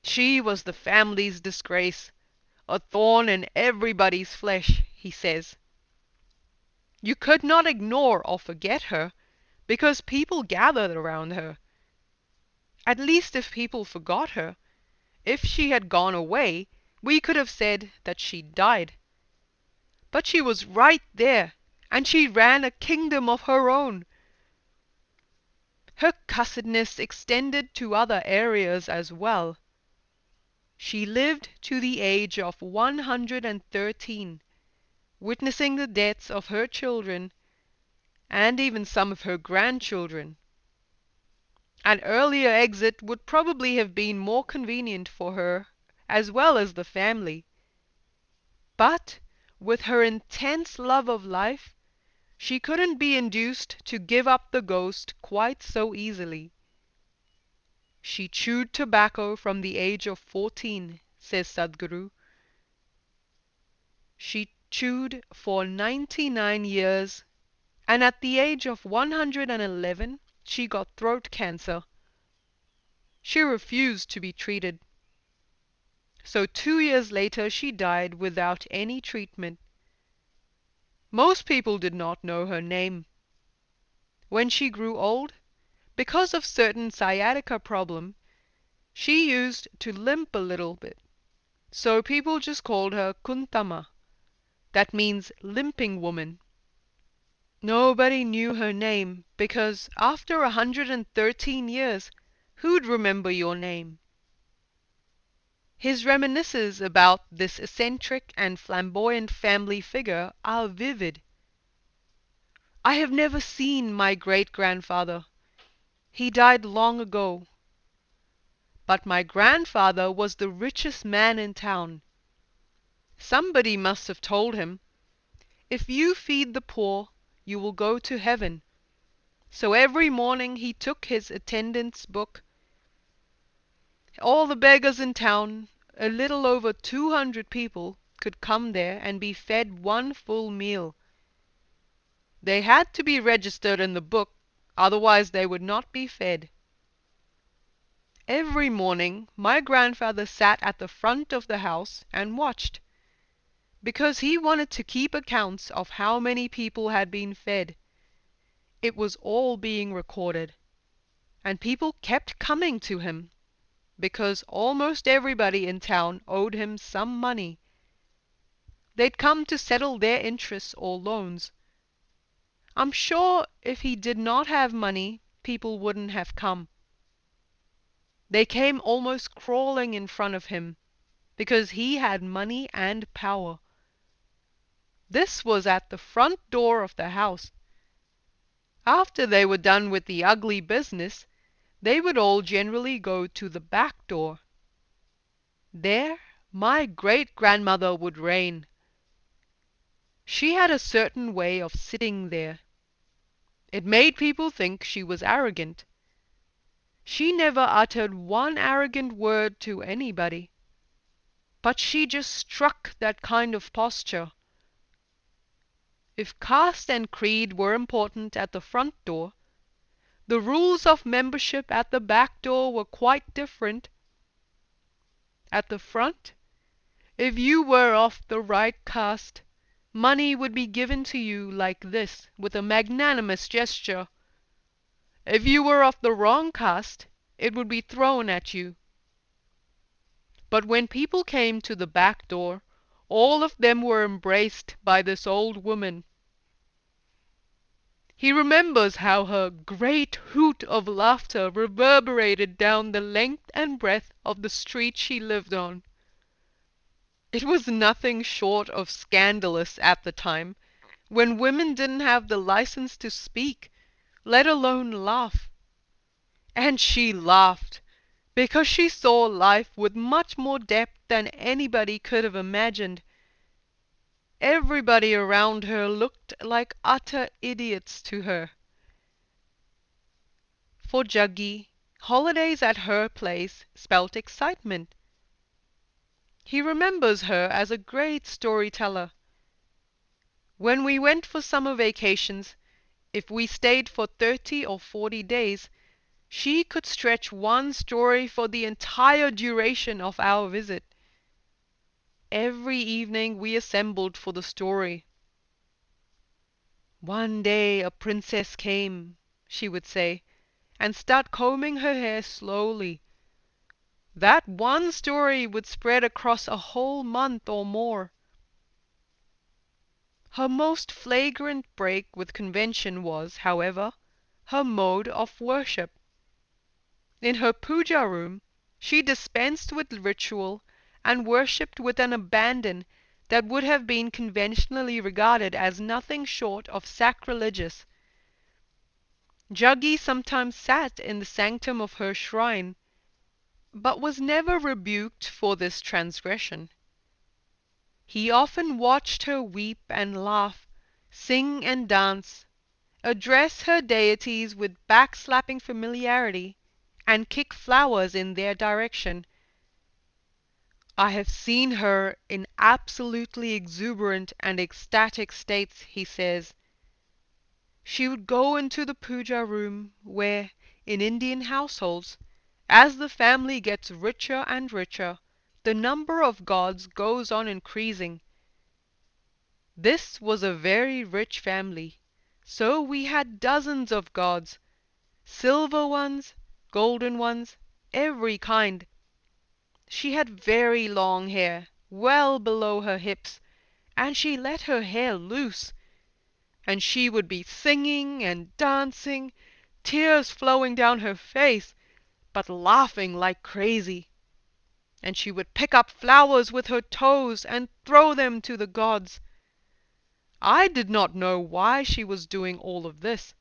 She was the family's disgrace, a thorn in everybody's flesh, he says. You could not ignore or forget her, because people gathered around her. At least if people forgot her, if she had gone away, we could have said that she'd died. But she was right there, and she ran a kingdom of her own. Her cussedness extended to other areas as well. She lived to the age of 113, witnessing the deaths of her children and even some of her grandchildren. An earlier exit would probably have been more convenient for her as well as the family. But with her intense love of life, she couldn't be induced to give up the ghost quite so easily. She chewed tobacco from the age of 14, says Sadhguru. She chewed for 99 years, and at the age of 111 she got throat cancer. She refused to be treated. So 2 years later she died without any treatment. Most people did not know her name. When she grew old, because of certain sciatica problem, she used to limp a little bit. So people just called her Kuntama. That means limping woman. Nobody knew her name because after 113 years, who'd remember your name? His reminiscences about this eccentric and flamboyant family figure are vivid. I have never seen my great-grandfather. He died long ago. But my grandfather was the richest man in town. Somebody must have told him, if you feed the poor, you will go to heaven. So every morning he took his attendance book. All the beggars in town, a little over 200 people, could come there and be fed one full meal. They had to be registered in the book, otherwise they would not be fed. Every morning my grandfather sat at the front of the house and watched, because he wanted to keep accounts of how many people had been fed. It was all being recorded, and people kept coming to him, because almost everybody in town owed him some money. They'd come to settle their interests or loans. I'm sure if he did not have money, people wouldn't have come. They came almost crawling in front of him, because he had money and power. This was at the front door of the house. After they were done with the ugly business, they would all generally go to the back door. There my great-grandmother would reign. She had a certain way of sitting there. It made people think she was arrogant. She never uttered one arrogant word to anybody, but she just struck that kind of posture. If caste and creed were important at the front door, the rules of membership at the back door were quite different. At the front, if you were of the right caste, money would be given to you like this, with a magnanimous gesture. If you were of the wrong caste, it would be thrown at you. But when people came to the back door, all of them were embraced by this old woman. He remembers how her great hoot of laughter reverberated down the length and breadth of the street she lived on. It was nothing short of scandalous at the time, when women didn't have the license to speak, let alone laugh. And she laughed, because she saw life with much more depth than anybody could have imagined. Everybody around her looked like utter idiots to her. For Juggy, holidays at her place spelt excitement. He remembers her as a great storyteller. When we went for summer vacations, if we stayed for 30 or 40 days, she could stretch one story for the entire duration of our visit. Every evening we assembled for the story. "One day a princess came," she would say, and start combing her hair slowly. That one story would spread across a whole month or more. Her most flagrant break with convention was, however, her mode of worship. In her puja room she dispensed with ritual and worshipped with an abandon that would have been conventionally regarded as nothing short of sacrilegious. Juggy sometimes sat in the sanctum of her shrine, but was never rebuked for this transgression. He often watched her weep and laugh, sing and dance, address her deities with backslapping familiarity, and kick flowers in their direction. "I have seen her in absolutely exuberant and ecstatic states," he says. She would go into the puja room where, in Indian households, as the family gets richer and richer, the number of gods goes on increasing. This was a very rich family, so we had dozens of gods, silver ones, golden ones, every kind. She had very long hair, well below her hips, and she let her hair loose, and she would be singing and dancing, tears flowing down her face, but laughing like crazy. And she would pick up flowers with her toes and throw them to the gods. I did not know why she was doing all of this,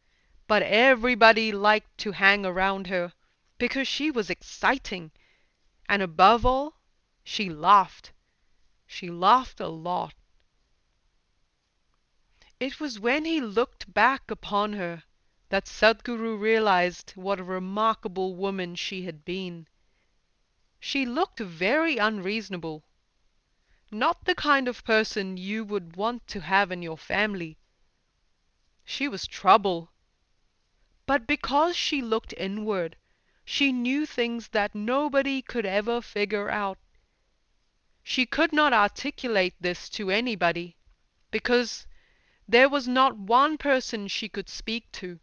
but everybody liked to hang around her, because she was exciting, and above all, she laughed. She laughed a lot. It was when he looked back upon her that Sadhguru realized what a remarkable woman she had been. She looked very unreasonable, not the kind of person you would want to have in your family. She was trouble. But because she looked inward, she knew things that nobody could ever figure out. She could not articulate this to anybody, because there was not one person she could speak to.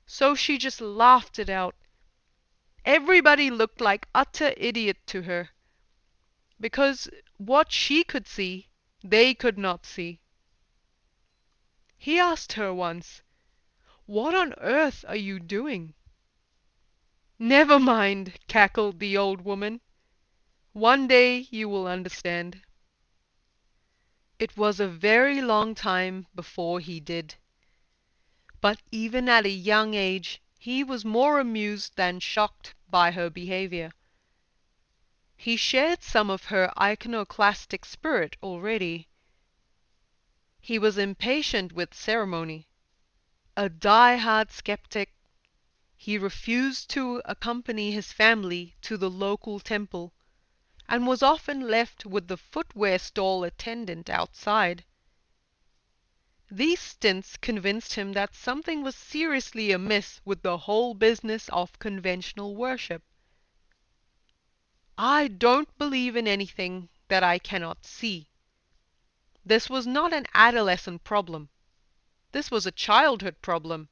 So she just laughed it out. Everybody looked like utter idiot to her, because what she could see, they could not see. He asked her once, "What on earth are you doing?" "Never mind," cackled the old woman. "One day you will understand." It was a very long time before he did. But even at a young age, he was more amused than shocked by her behavior. He shared some of her iconoclastic spirit already. He was impatient with ceremony. A die-hard skeptic, he refused to accompany his family to the local temple, and was often left with the footwear stall attendant outside. These stints convinced him that something was seriously amiss with the whole business of conventional worship. "I don't believe in anything that I cannot see." This was not an adolescent problem. This was a childhood problem.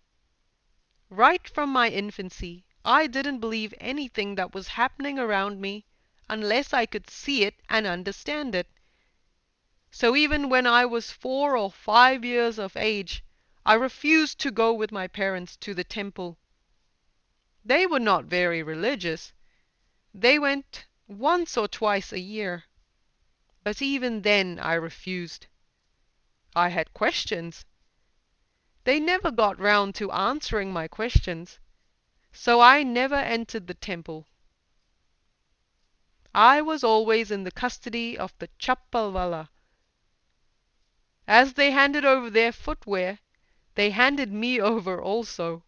Right from my infancy, I didn't believe anything that was happening around me unless I could see it and understand it. So even when I was 4 or 5 years of age, I refused to go with my parents to the temple. They were not very religious. They went once or twice a year. But even then I refused. I had questions. They never got round to answering my questions, so I never entered the temple. I was always in the custody of the chappalwala. As they handed over their footwear, they handed me over also.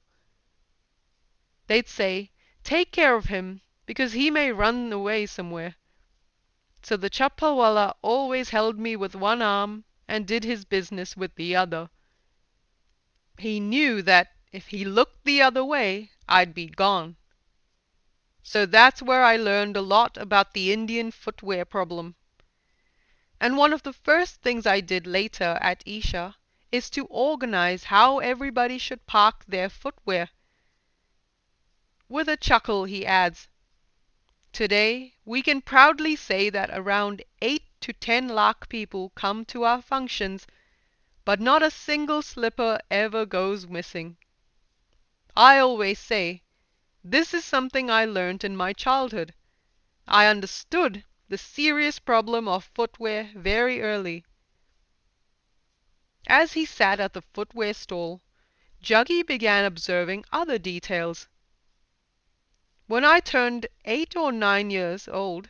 They'd say, "Take care of him, because he may run away somewhere." So the chappalwala always held me with one arm and did his business with the other. He knew that if he looked the other way, I'd be gone. So that's where I learned a lot about the Indian footwear problem. And one of the first things I did later at Isha is to organize how everybody should park their footwear. With a chuckle he adds, "Today we can proudly say that around 8 to 10 lakh people come to our functions, but not a single slipper ever goes missing." I always say, this is something I learned in my childhood. I understood the serious problem of footwear very early. As he sat at the footwear stall, Juggy began observing other details. When I turned 8 or 9 years old,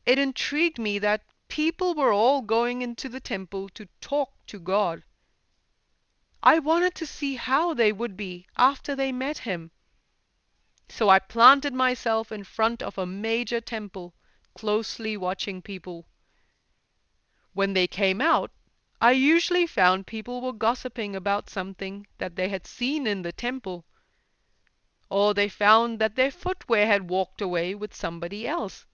it intrigued me that people were all going into the temple to talk to God. I wanted to see how they would be after they met him. So I planted myself in front of a major temple, closely watching people. When they came out, I usually found people were gossiping about something that they had seen in the temple, or they found that their footwear had walked away with somebody else.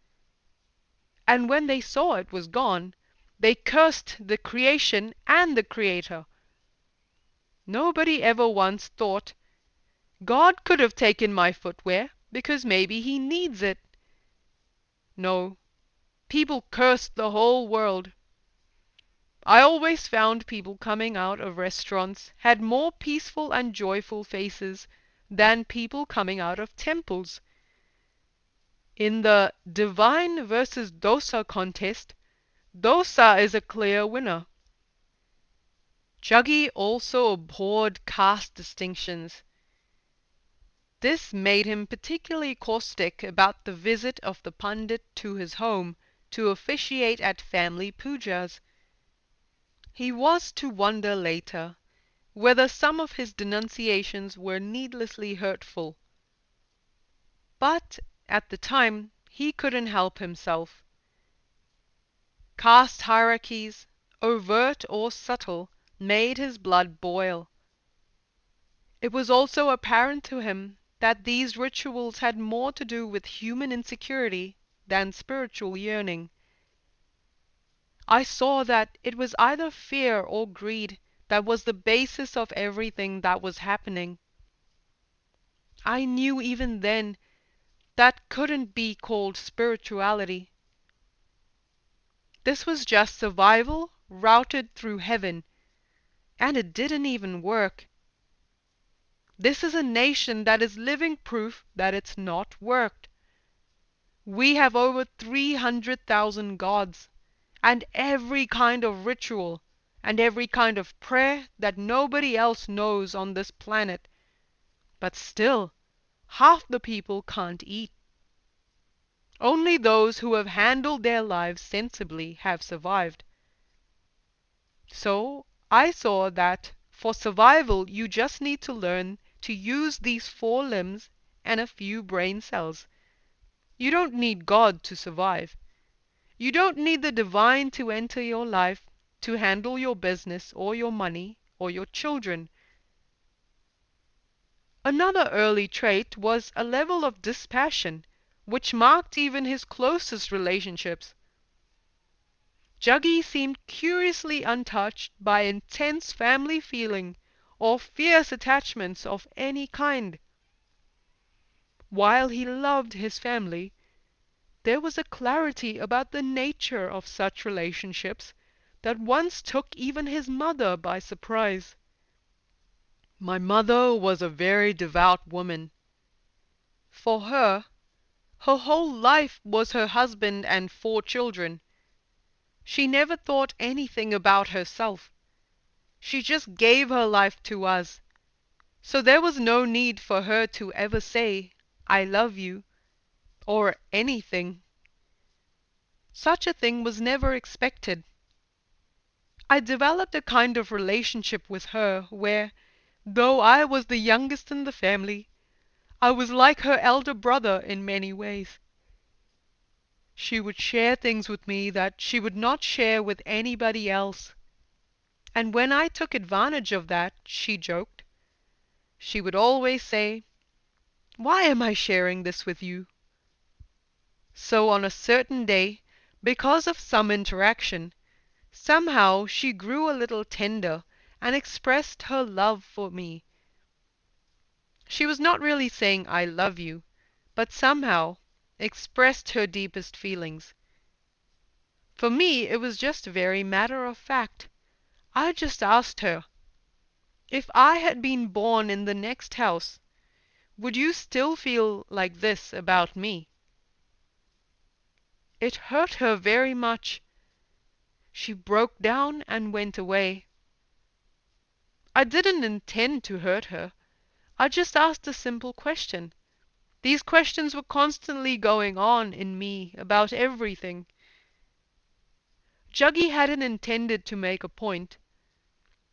And when they saw it was gone, they cursed the creation and the Creator. Nobody ever once thought, God could have taken my footwear because maybe he needs it. No, people cursed the whole world. I always found people coming out of restaurants had more peaceful and joyful faces than people coming out of temples. In the divine versus dosa contest, dosa is a clear winner. Juggy also abhorred caste distinctions. This made him particularly caustic about the visit of the pundit to his home to officiate at family pujas. He was to wonder later whether some of his denunciations were needlessly hurtful. But at the time he couldn't help himself. Caste hierarchies, overt or subtle, made his blood boil. It was also apparent to him that these rituals had more to do with human insecurity than spiritual yearning. I saw that it was either fear or greed that was the basis of everything that was happening. I knew even then that couldn't be called spirituality. This was just survival routed through heaven, and it didn't even work. This is a nation that is living proof that it's not worked. We have over 300,000 gods, and every kind of ritual, and every kind of prayer that nobody else knows on this planet. But still, half the people can't eat. Only those who have handled their lives sensibly have survived. So I saw that for survival you just need to learn to use these 4 limbs and a few brain cells. You don't need God to survive. You don't need the divine to enter your life, to handle your business or your money or your children. Another early trait was a level of dispassion which marked even his closest relationships. Juggy seemed curiously untouched by intense family feeling or fierce attachments of any kind. While he loved his family, there was a clarity about the nature of such relationships that once took even his mother by surprise. My mother was a very devout woman. For her, her whole life was her husband and 4 children. She never thought anything about herself. She just gave her life to us. So there was no need for her to ever say, "I love you," or anything. Such a thing was never expected. I developed a kind of relationship with her where, though I was the youngest in the family, I was like her elder brother in many ways. She would share things with me that she would not share with anybody else. And when I took advantage of that, she joked. She would always say, "Why am I sharing this with you?" So on a certain day, because of some interaction, somehow she grew a little tender and expressed her love for me. She was not really saying "I love you," but somehow expressed her deepest feelings. For me it was just very matter of fact. I just asked her, "If I had been born in the next house, would you still feel like this about me?" It hurt her very much. She broke down and went away. I didn't intend to hurt her. I just asked a simple question. These questions were constantly going on in me about everything. Juggy hadn't intended to make a point,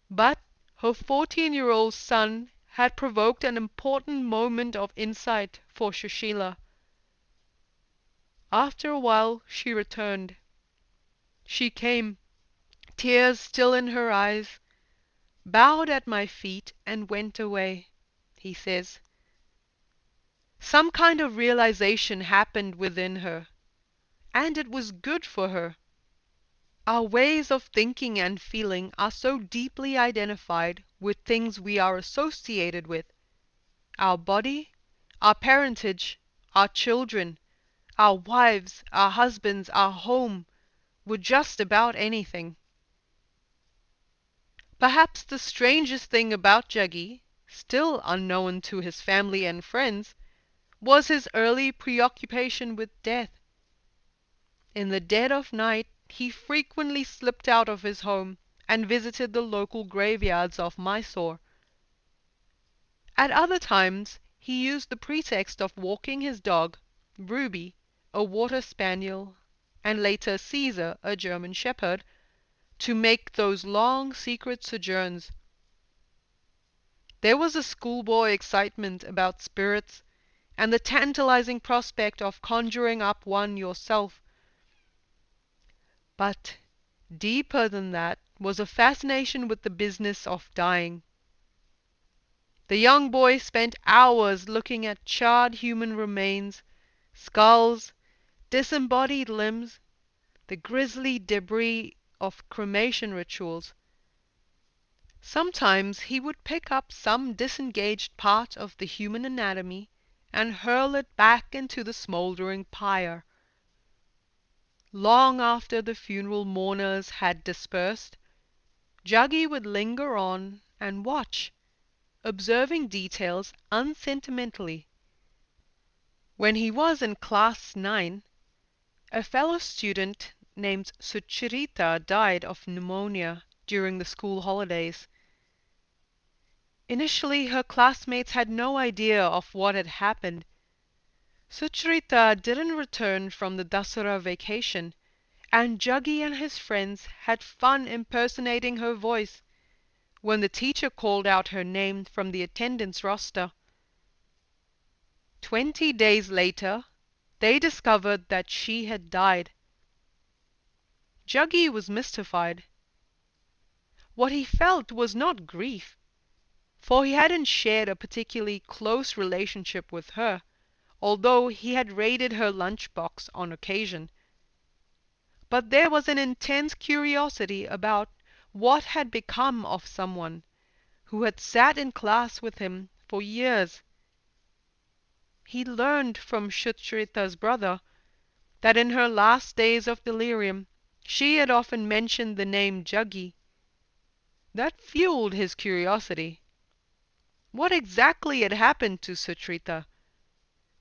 but her 14-year-old son had provoked an important moment of insight for Sushila. After a while she returned. She came, tears still in her eyes, bowed at my feet and went away, he says. Some kind of realization happened within her, and it was good for her. Our ways of thinking and feeling are so deeply identified with things we are associated with: our body, our parentage, our children, our wives, our husbands, our home, with just about anything. Perhaps the strangest thing about Juggy, still unknown to his family and friends, was his early preoccupation with death. In the dead of night he frequently slipped out of his home and visited the local graveyards of Mysore. At other times he used the pretext of walking his dog, Ruby, a water spaniel, and later Caesar, a German shepherd, to make those long secret sojourns. There was a schoolboy excitement about spirits, and the tantalizing prospect of conjuring up one yourself. But deeper than that was a fascination with the business of dying. The young boy spent hours looking at charred human remains, skulls, disembodied limbs, the grisly debris of cremation rituals. Sometimes he would pick up some disengaged part of the human anatomy and hurl it back into the smoldering pyre. Long after the funeral mourners had dispersed, Juggy would linger on and watch, observing details unsentimentally. When he was in class 9, a fellow student named Sucharita died of pneumonia during the school holidays. Initially, her classmates had no idea of what had happened. Sucharita didn't return from the Dasara vacation, and Juggy and his friends had fun impersonating her voice when the teacher called out her name from the attendance roster. 20 days later, they discovered that she had died. Juggy was mystified. What he felt was not grief, for he hadn't shared a particularly close relationship with her, although he had raided her lunchbox on occasion. But there was an intense curiosity about what had become of someone who had sat in class with him for years. He learned from Sucharita's brother that in her last days of delirium she had often mentioned the name Juggy. That fueled his curiosity. What exactly had happened to Sucharita?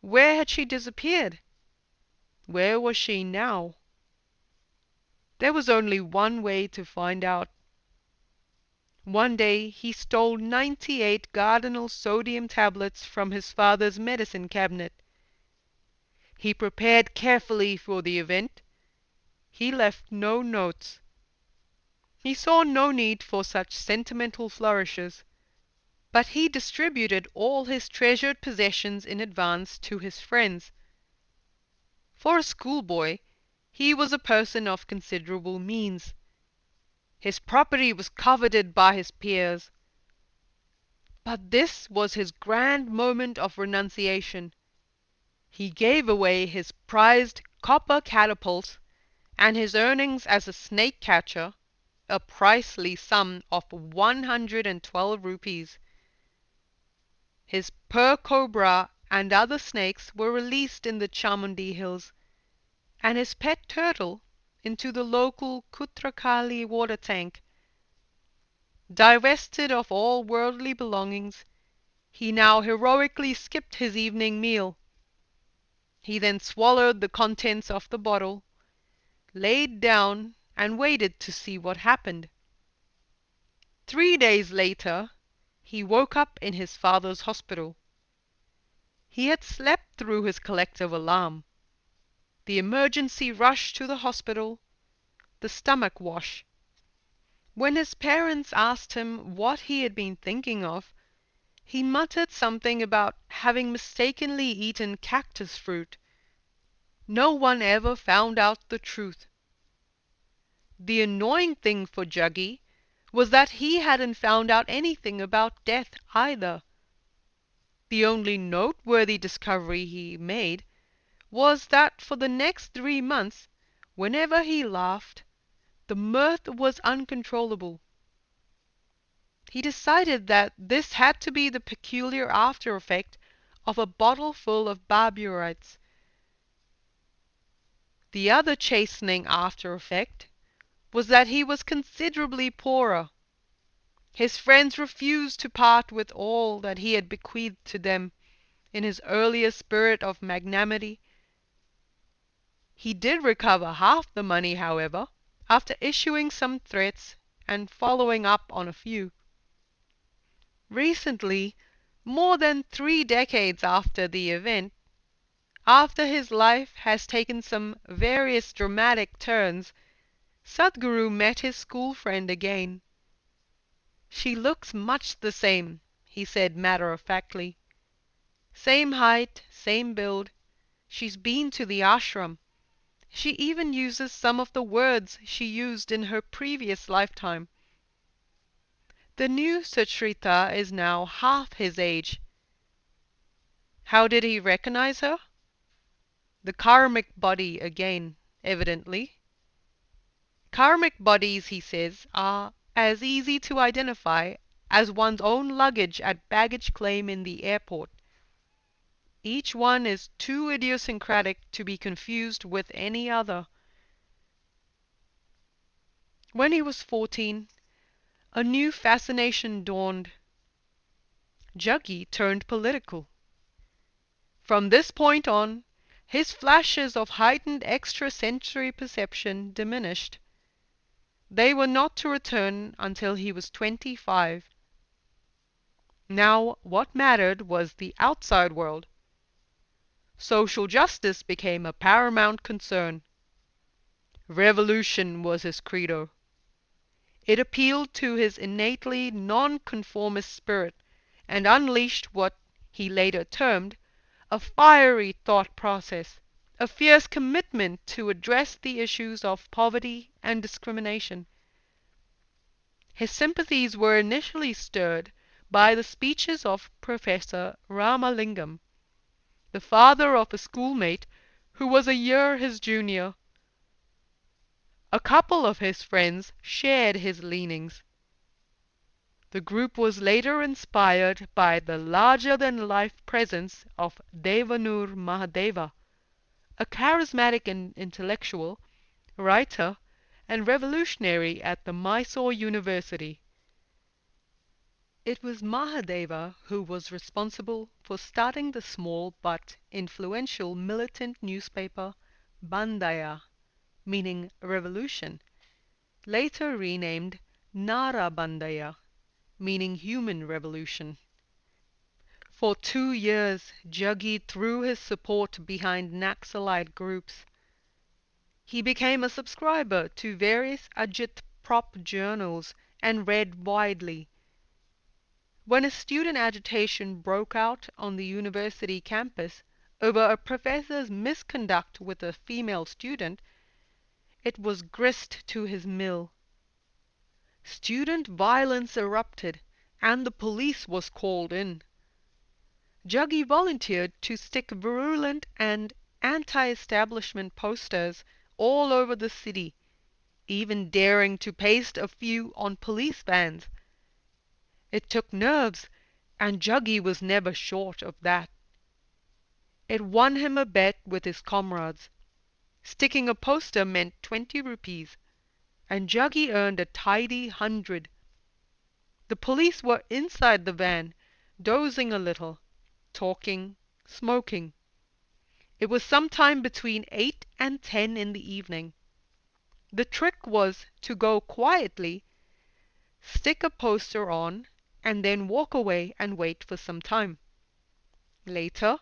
Where had she disappeared? Where was she now? There was only one way to find out. One day he stole 98 Cardinal sodium tablets from his father's medicine cabinet. He prepared carefully for the event. He left no notes. He saw no need for such sentimental flourishes, but he distributed all his treasured possessions in advance to his friends. For a schoolboy, he was a person of considerable means. His property was coveted by his peers. But this was his grand moment of renunciation. He gave away his prized copper catapult and his earnings as a snake catcher, a princely sum of 112 rupees. His pearl cobra and other snakes were released in the Chamundi hills, and his pet turtle into the local Kutrakali water tank. Divested of all worldly belongings, he now heroically skipped his evening meal. He then swallowed the contents of the bottle, laid down, and waited to see what happened. 3 days later, he woke up in his father's hospital. He had slept through his collective alarm, the emergency rush to the hospital, the stomach wash. When his parents asked him what he had been thinking of, he muttered something about having mistakenly eaten cactus fruit. No one ever found out the truth. The annoying thing for Juggy was that he hadn't found out anything about death either. The only noteworthy discovery he made was that for the next 3 months, whenever he laughed, the mirth was uncontrollable. He decided that this had to be the peculiar after effect of a bottle full of barbiturates. The other chastening after effect was that he was considerably poorer. His friends refused to part with all that he had bequeathed to them in his earlier spirit of magnanimity. He did recover half the money, however, after issuing some threats and following up on a few. Recently, more than 3 decades after the event, after his life has taken some various dramatic turns, Sadhguru met his school friend again. "She looks much the same," he said matter-of-factly. "Same height, same build. She's been to the ashram. She even uses some of the words she used in her previous lifetime." The new Suchrita is now half his age. How did he recognize her? The karmic body again, evidently. Karmic bodies, he says, are as easy to identify as one's own luggage at baggage claim in the airport. Each one is too idiosyncratic to be confused with any other. When he was 14, a new fascination dawned. Juggy turned political. From this point on, his flashes of heightened extrasensory perception diminished. They were not to return until he was 25. Now what mattered was the outside world. Social justice became a paramount concern. Revolution was his credo. It appealed to his innately nonconformist spirit and unleashed what he later termed a fiery thought process, a fierce commitment to address the issues of poverty and discrimination. His sympathies were initially stirred by the speeches of Professor Ramalingam, the father of a schoolmate who was a year his junior. A couple of his friends shared his leanings. The group was later inspired by the larger-than-life presence of Devanur Mahadeva, a charismatic and intellectual, writer, and revolutionary at the Mysore University. It was Mahadeva who was responsible for starting the small but influential militant newspaper Bandaya, meaning revolution, later renamed Nara Bandaya, meaning human revolution. For 2 years, Juggy threw his support behind Naxalite groups. He became a subscriber to various Ajit Prop journals and read widely. When a student agitation broke out on the university campus over a professor's misconduct with a female student, it was grist to his mill. Student violence erupted, and the police was called in. Juggy volunteered to stick virulent and anti-establishment posters all over the city, even daring to paste a few on police vans. It took nerves, and Juggy was never short of that. It won him a bet with his comrades. Sticking a poster meant 20 rupees, and Juggy earned a tidy 100. The police were inside the van, dozing a little, talking, smoking. It was sometime between 8 and 10 in the evening. The trick was to go quietly, stick a poster on, and then walk away and wait for some time. Later,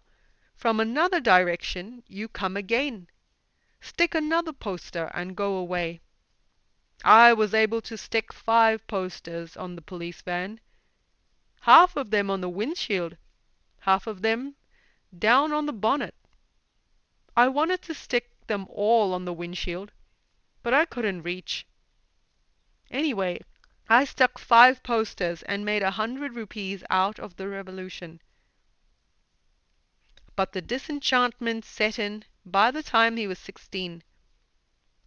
from another direction, you come again, stick another poster and go away. I was able to stick 5 posters on the police van, half of them on the windshield, half of them down on the bonnet. I wanted to stick them all on the windshield, but I couldn't reach. Anyway, I stuck 5 posters and made 100 rupees out of the revolution. But the disenchantment set in by the time he was 16.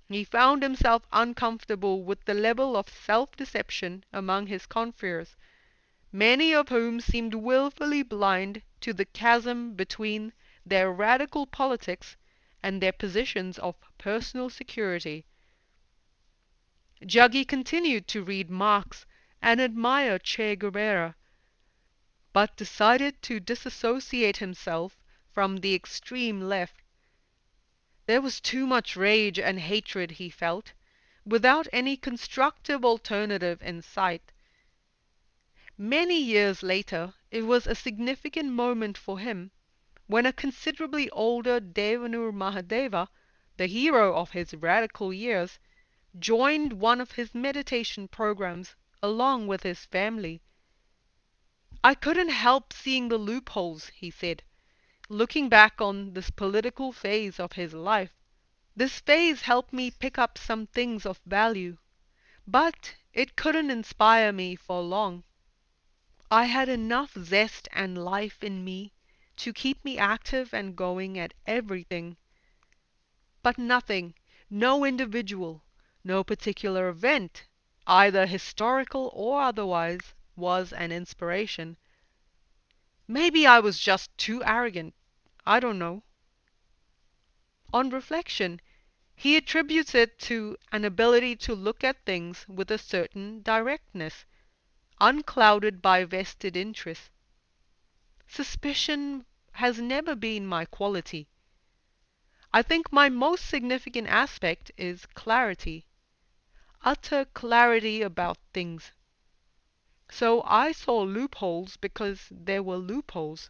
He found himself uncomfortable with the level of self-deception among his confreres, many of whom seemed willfully blind to the chasm between their radical politics and their positions of personal security. Juggy continued to read Marx and admire Che Guevara, but decided to disassociate himself from the extreme left. There was too much rage and hatred, he felt, without any constructive alternative in sight. Many years later, it was a significant moment for him when a considerably older Devanur Mahadeva, the hero of his radical years, joined one of his meditation programs along with his family. I couldn't help seeing the loopholes, he said, looking back on this political phase of his life. This phase helped me pick up some things of value, but it couldn't inspire me for long. I had enough zest and life in me to keep me active and going at everything. But nothing, no individual, no particular event, either historical or otherwise, was an inspiration. Maybe I was just too arrogant. I don't know. On reflection, he attributes it to an ability to look at things with a certain directness, unclouded by vested interest. Suspicion has never been my quality. I think my most significant aspect is clarity, utter clarity about things. So I saw loopholes because there were loopholes.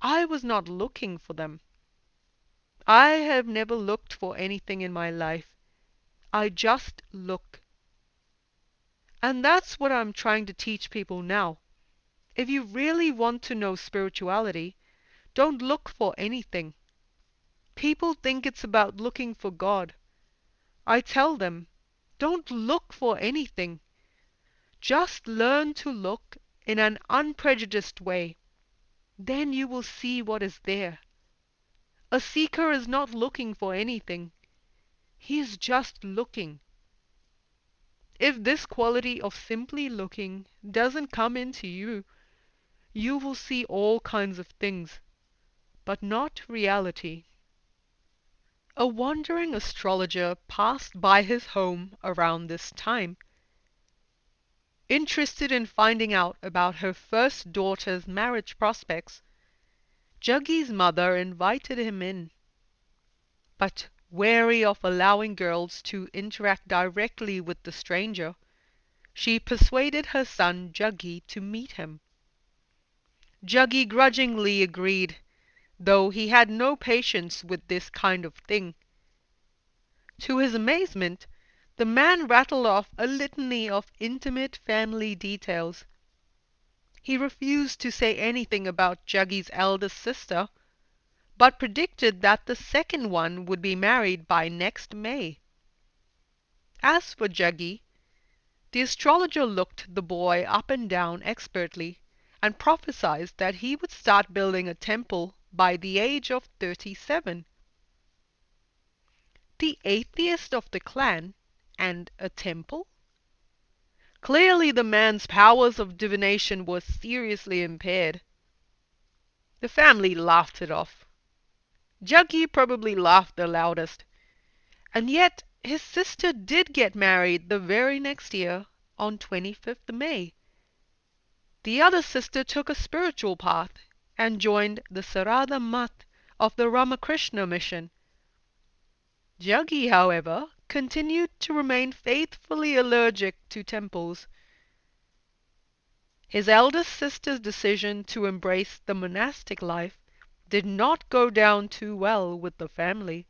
I was not looking for them. I have never looked for anything in my life. I just look. And that's what I'm trying to teach people now. If you really want to know spirituality, don't look for anything. People think it's about looking for God. I tell them, don't look for anything. Just learn to look in an unprejudiced way. Then you will see what is there. A seeker is not looking for anything. He is just looking. If this quality of simply looking doesn't come into you, you will see all kinds of things, but not reality. A wandering astrologer passed by his home around this time, interested in finding out about her first daughter's marriage prospects. Juggy's mother invited him in, but wary of allowing girls to interact directly with the stranger, she persuaded her son Juggy to meet him. Juggy grudgingly agreed, though he had no patience with this kind of thing. To his amazement, the man rattled off a litany of intimate family details. He refused to say anything about Juggy's eldest sister, but predicted that the second one would be married by next May. As for Juggy, the astrologer looked the boy up and down expertly, and prophesied that he would start building a temple by the age of 37. The atheist of the clan, and a temple? Clearly the man's powers of divination were seriously impaired. The family laughed it off. Juggy probably laughed the loudest. And yet his sister did get married the very next year, on 25th May. The other sister took a spiritual path and joined the Sarada Math of the Ramakrishna mission. Juggy, however, continued to remain faithfully allergic to temples. His eldest sister's decision to embrace the monastic life did not go down too well with the family.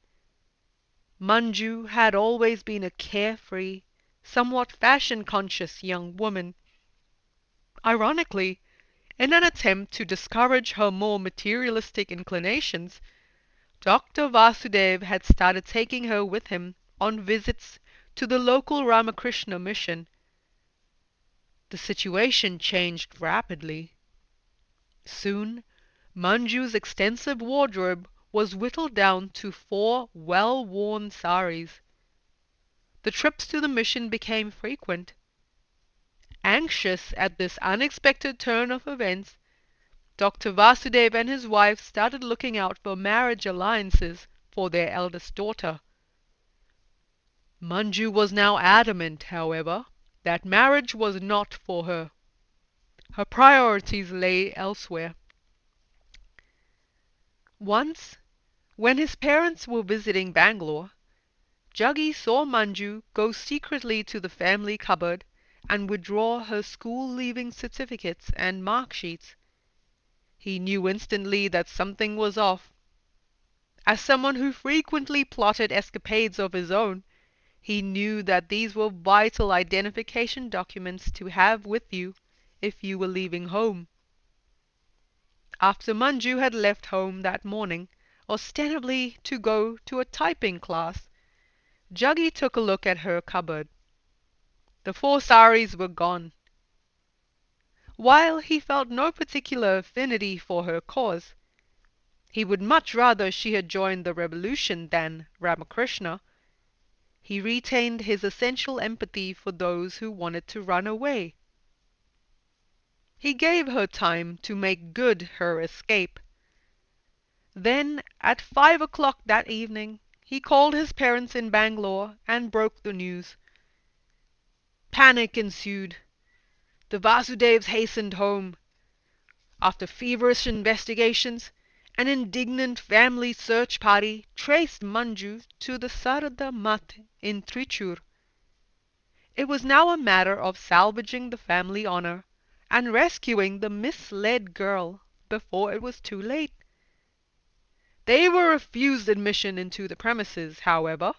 Manju had always been a carefree, somewhat fashion-conscious young woman. Ironically, in an attempt to discourage her more materialistic inclinations, Dr. Vasudev had started taking her with him on visits to the local Ramakrishna mission. The situation changed rapidly. Soon, Manju's extensive wardrobe was whittled down to 4 well-worn saris. The trips to the mission became frequent. Anxious at this unexpected turn of events, Dr. Vasudev and his wife started looking out for marriage alliances for their eldest daughter. Manju was now adamant, however, that marriage was not for her. Her priorities lay elsewhere. Once, when his parents were visiting Bangalore, Juggy saw Manju go secretly to the family cupboard and withdraw her school-leaving certificates and mark sheets. He knew instantly that something was off. As someone who frequently plotted escapades of his own, he knew that these were vital identification documents to have with you if you were leaving home. After Manju had left home that morning, ostensibly to go to a typing class, Juggy took a look at her cupboard. The 4 saris were gone. While he felt no particular affinity for her cause, he would much rather she had joined the revolution than Ramakrishna, he retained his essential empathy for those who wanted to run away. He gave her time to make good her escape. Then, at 5 o'clock that evening, he called his parents in Bangalore and broke the news. Panic ensued. The Vasudevs hastened home. After feverish investigations, an indignant family search party traced Manju to the Sarada Math in Trichur. It was now a matter of salvaging the family honor and rescuing the misled girl before it was too late. They were refused admission into the premises, however,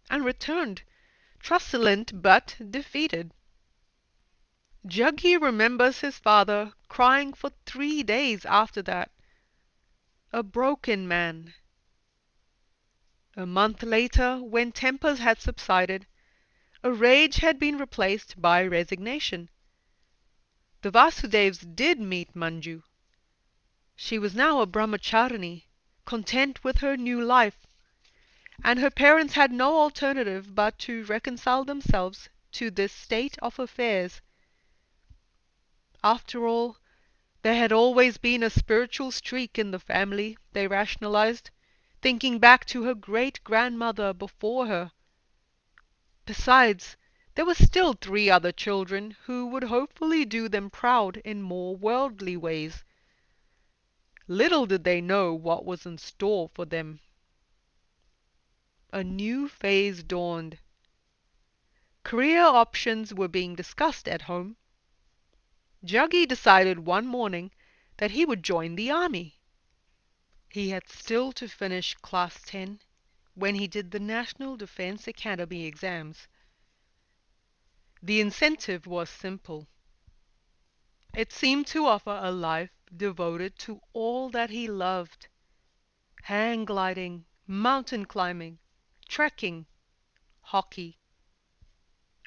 and returned, truculent but defeated. Juggy remembers his father crying for 3 days after that. A broken man. A month later, when tempers had subsided, a rage had been replaced by resignation. The Vasudevs did meet Manju. She was now a brahmacharini, content with her new life, and her parents had no alternative but to reconcile themselves to this state of affairs. After all, there had always been a spiritual streak in the family, they rationalized, thinking back to her great-grandmother before her. Besides, there were still 3 other children who would hopefully do them proud in more worldly ways. Little did they know what was in store for them. A new phase dawned. Career options were being discussed at home. Juggy decided one morning that he would join the army. He had still to finish Class 10 when he did the National Defense Academy exams. The incentive was simple. It seemed to offer a life devoted to all that he loved: hang gliding, mountain climbing, trekking, hockey.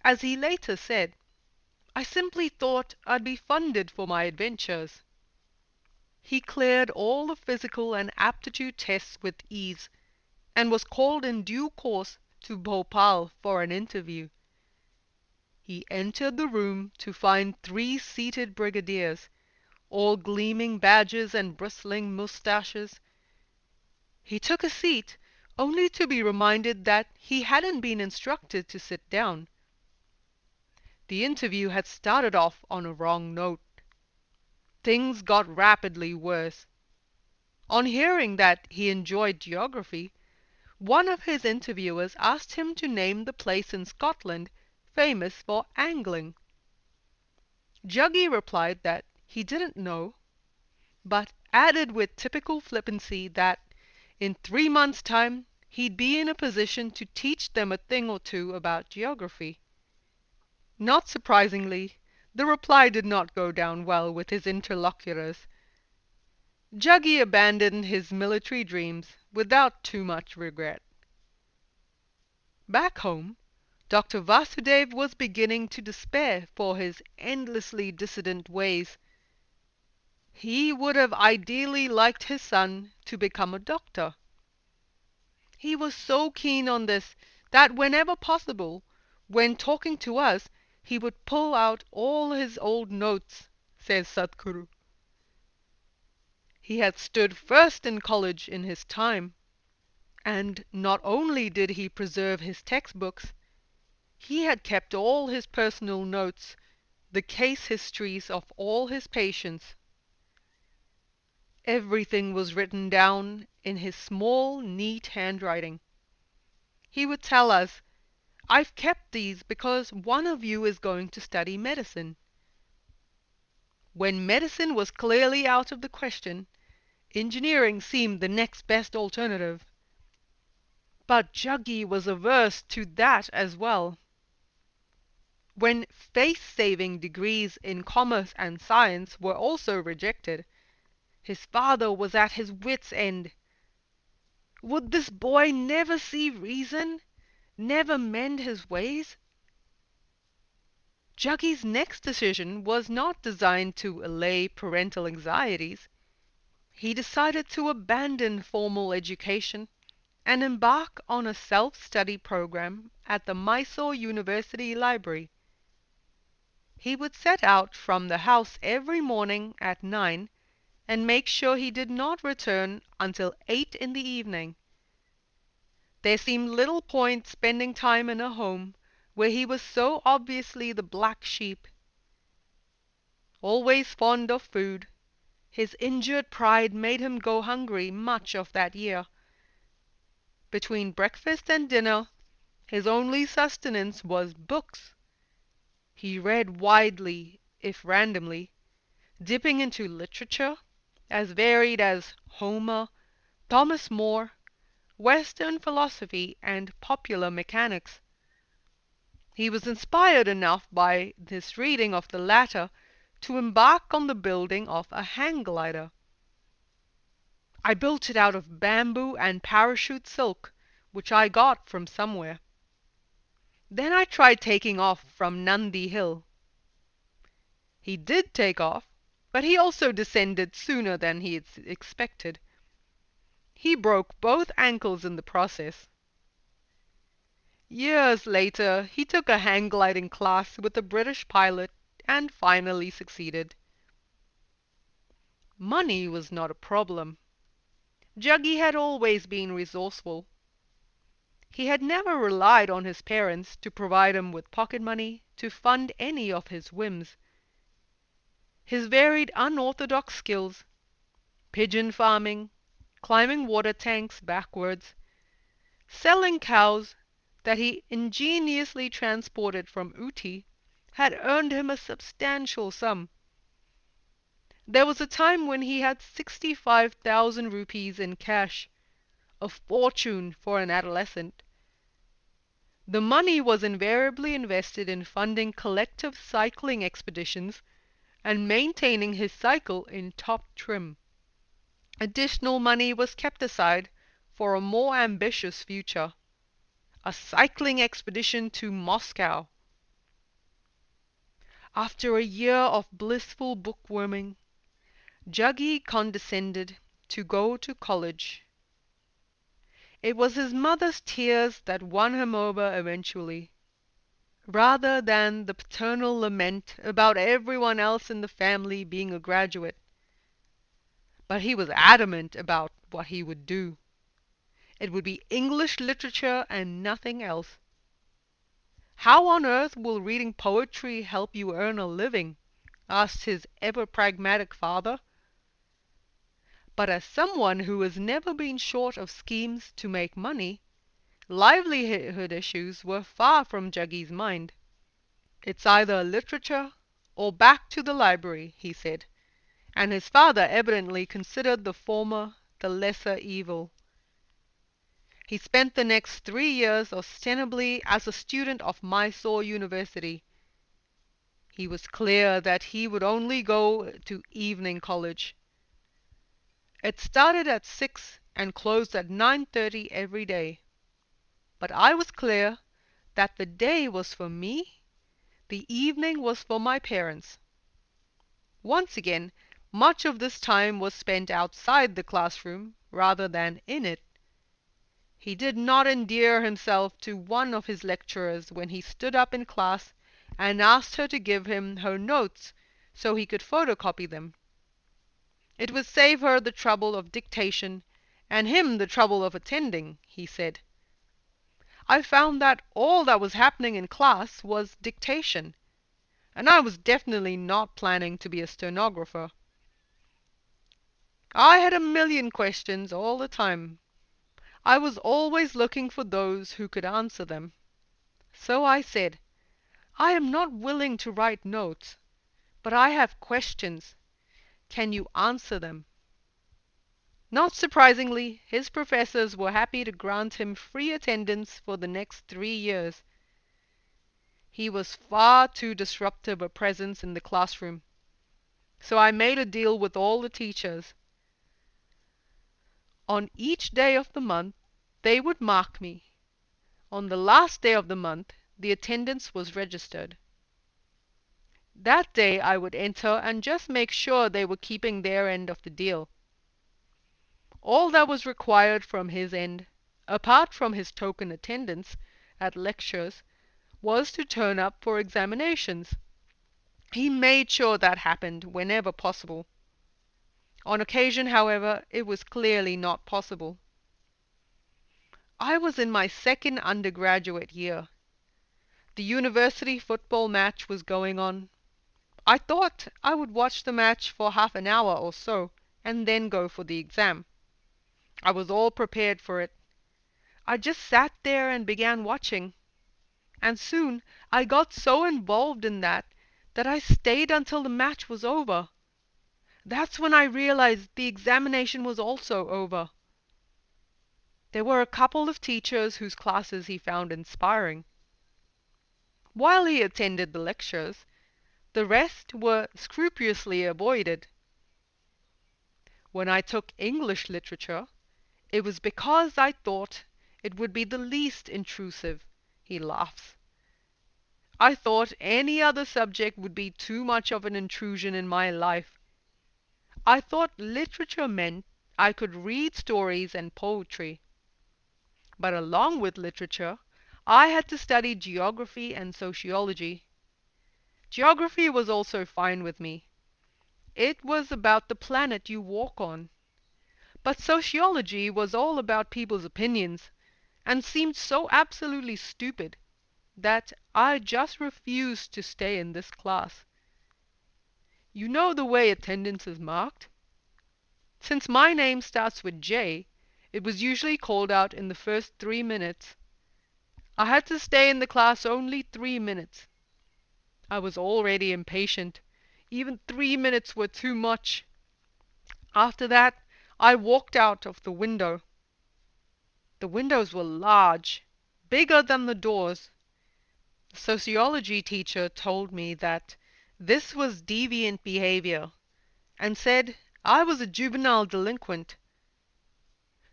As he later said, "I simply thought I'd be funded for my adventures." He cleared all the physical and aptitude tests with ease, and was called in due course to Bhopal for an interview. He entered the room to find 3 seated brigadiers, all gleaming badges and bristling moustaches. He took a seat, only to be reminded that he hadn't been instructed to sit down. The interview had started off on a wrong note. Things got rapidly worse. On hearing that he enjoyed geography, one of his interviewers asked him to name the place in Scotland famous for angling. Juggy replied that he didn't know, but added with typical flippancy that in 3 months' time he'd be in a position to teach them a thing or two about geography. Not surprisingly, the reply did not go down well with his interlocutors. Juggy abandoned his military dreams without too much regret. Back home, Dr. Vasudev was beginning to despair for his endlessly dissident ways. He would have ideally liked his son to become a doctor. He was so keen on this that whenever possible, when talking to us, he would pull out all his old notes, says Sadhguru. He had stood first in college in his time, and not only did he preserve his textbooks, he had kept all his personal notes, the case histories of all his patients. Everything was written down in his small, neat handwriting. He would tell us, "I've kept these because one of you is going to study medicine." When medicine was clearly out of the question, engineering seemed the next best alternative. But Juggy was averse to that as well. When face-saving degrees in commerce and science were also rejected, his father was at his wits' end. Would this boy never see reason, never mend his ways? Juggy's next decision was not designed to allay parental anxieties. He decided to abandon formal education and embark on a self-study program at the Mysore University Library. He would set out from the house every morning at 9 and make sure he did not return until 8 in the evening. There seemed little point spending time in a home where he was so obviously the black sheep. Always fond of food, his injured pride made him go hungry much of that year. Between breakfast and dinner, his only sustenance was books. He read widely, if randomly, dipping into literature as varied as Homer, Thomas More, Western philosophy, and popular mechanics. He was inspired enough by this reading of the latter to embark on the building of a hang glider. "I built it out of bamboo and parachute silk, which I got from somewhere. Then I tried taking off from Nandi Hill." He did take off, but he also descended sooner than he had expected. He broke both ankles in the process. Years later, he took a hang gliding class with a British pilot and finally succeeded. Money was not a problem. Juggy had always been resourceful. He had never relied on his parents to provide him with pocket money to fund any of his whims. His varied unorthodox skills, pigeon farming, climbing water tanks backwards, selling cows that he ingeniously transported from Ooty, had earned him a substantial sum. There was a time when he had 65,000 rupees in cash, a fortune for an adolescent. The money was invariably invested in funding collective cycling expeditions and maintaining his cycle in top trim. Additional money was kept aside for a more ambitious future, a cycling expedition to Moscow. After a year of blissful bookworming, Juggy condescended to go to college. It was his mother's tears that won him over eventually, rather than the paternal lament about everyone else in the family being a graduate. But he was adamant about what he would do. It would be English literature and nothing else. "How on earth will reading poetry help you earn a living?" asked his ever-pragmatic father. But as someone who has never been short of schemes to make money, livelihood issues were far from Juggy's mind. "It's either literature or back to the library," he said, and his father evidently considered the former the lesser evil. He spent the next 3 years ostensibly as a student of Mysore University. He was clear that he would only go to evening college. It started at 6 and closed at 9:30 every day. But I was clear that the day was for me, the evening was for my parents. Once again, much of this time was spent outside the classroom rather than in it. He did not endear himself to one of his lecturers when he stood up in class and asked her to give him her notes so he could photocopy them. It would save her the trouble of dictation and him the trouble of attending, he said. I found that all that was happening in class was dictation, and I was definitely not planning to be a stenographer. I had a million questions all the time. I was always looking for those who could answer them. So I said, I am not willing to write notes, but I have questions. Can you answer them? Not surprisingly, his professors were happy to grant him free attendance for the next 3 years. He was far too disruptive a presence in the classroom, so I made a deal with all the teachers. On each day of the month, they would mark me. On the last day of the month, the attendance was registered. That day I would enter and just make sure they were keeping their end of the deal. All that was required from his end, apart from his token attendance at lectures, was to turn up for examinations. He made sure that happened whenever possible. On occasion, however, it was clearly not possible. I was in my second undergraduate year. The university football match was going on. I thought I would watch the match for half an hour or so, and then go for the exam. I was all prepared for it. I just sat there and began watching. And soon I got so involved in that I stayed until the match was over. That's when I realized the examination was also over. There were a couple of teachers whose classes he found inspiring. While he attended the lectures, the rest were scrupulously avoided. When I took English literature, it was because I thought it would be the least intrusive, he laughs. I thought any other subject would be too much of an intrusion in my life. I thought literature meant I could read stories and poetry. But along with literature, I had to study geography and sociology. Geography was also fine with me. It was about the planet you walk on. But sociology was all about people's opinions, and seemed so absolutely stupid that I just refused to stay in this class. You know the way attendance is marked? Since my name starts with J, it was usually called out in the first 3 minutes. I had to stay in the class only 3 minutes. I was already impatient. Even 3 minutes were too much. After that, I walked out of the window. The windows were large, bigger than the doors. The sociology teacher told me that this was deviant behavior, and said I was a juvenile delinquent.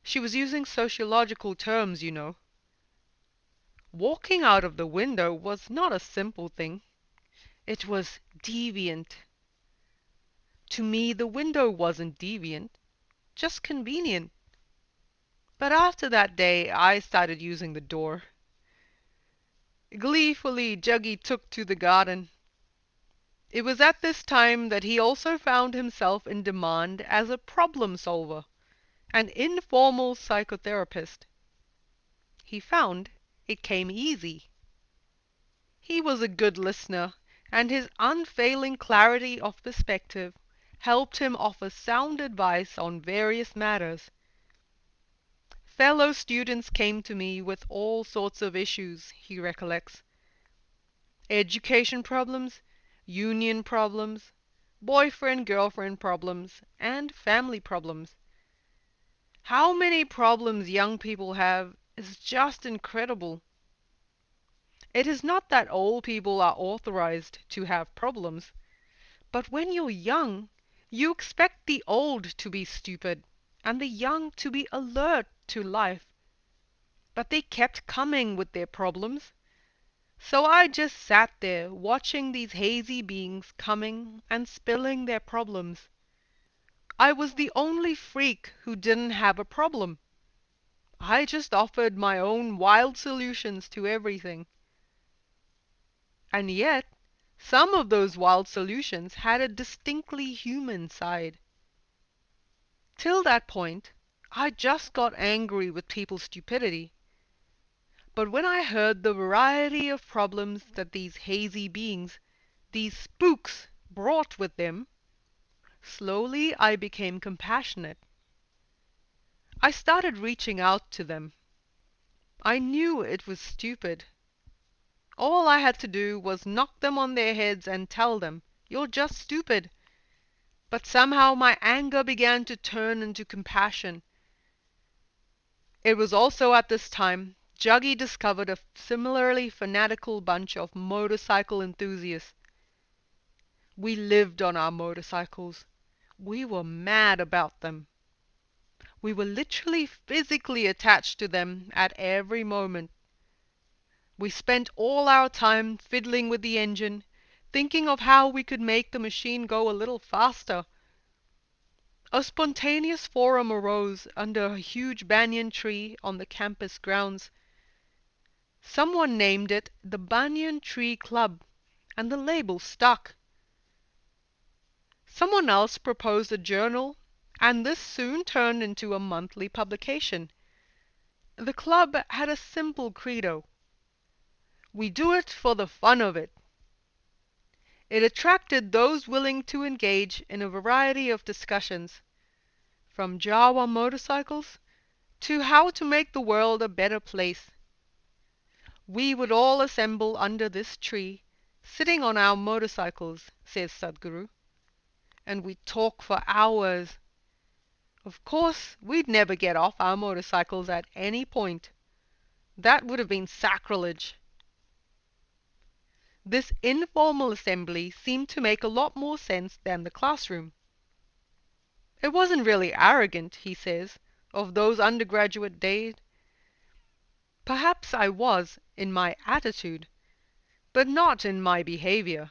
She was using sociological terms, you know. Walking out of the window was not a simple thing. It was deviant. To me, the window wasn't deviant, just convenient. But after that day, I started using the door. Gleefully, Juggy took to the garden. It was at this time that he also found himself in demand as a problem solver, an informal psychotherapist. He found it came easy. He was a good listener, and his unfailing clarity of perspective helped him offer sound advice on various matters. Fellow students came to me with all sorts of issues, he recollects. Education problems, union problems, boyfriend-girlfriend problems, and family problems. How many problems young people have is just incredible. It is not that old people are authorized to have problems, but when you're young, you expect the old to be stupid and the young to be alert to life. but they kept coming with their problems. So I just sat there watching these hazy beings coming and spilling their problems. I was the only freak who didn't have a problem. I just offered my own wild solutions to everything. And yet, some of those wild solutions had a distinctly human side. Till that point, I just got angry with people's stupidity. But when I heard the variety of problems that these hazy beings, these spooks, brought with them, slowly I became compassionate. I started reaching out to them. I knew it was stupid. All I had to do was knock them on their heads and tell them, "You're just stupid." But somehow my anger began to turn into compassion. It was also at this time Juggy discovered a similarly fanatical bunch of motorcycle enthusiasts. We lived on our motorcycles. We were mad about them. We were literally physically attached to them at every moment. We spent all our time fiddling with the engine, thinking of how we could make the machine go a little faster. A spontaneous forum arose under a huge banyan tree on the campus grounds. Someone named it the Banyan Tree Club, and the label stuck. Someone else proposed a journal, and this soon turned into a monthly publication. The club had a simple credo: "We do it for the fun of it." It attracted those willing to engage in a variety of discussions, from Jawa motorcycles to how to make the world a better place. We would all assemble under this tree, sitting on our motorcycles, says Sadhguru, and we'd talk for hours. Of course, we'd never get off our motorcycles at any point. That would have been sacrilege. This informal assembly seemed to make a lot more sense than the classroom. It wasn't really arrogant, he says, of those undergraduate days. Perhaps I was, in my attitude, but not in my behavior.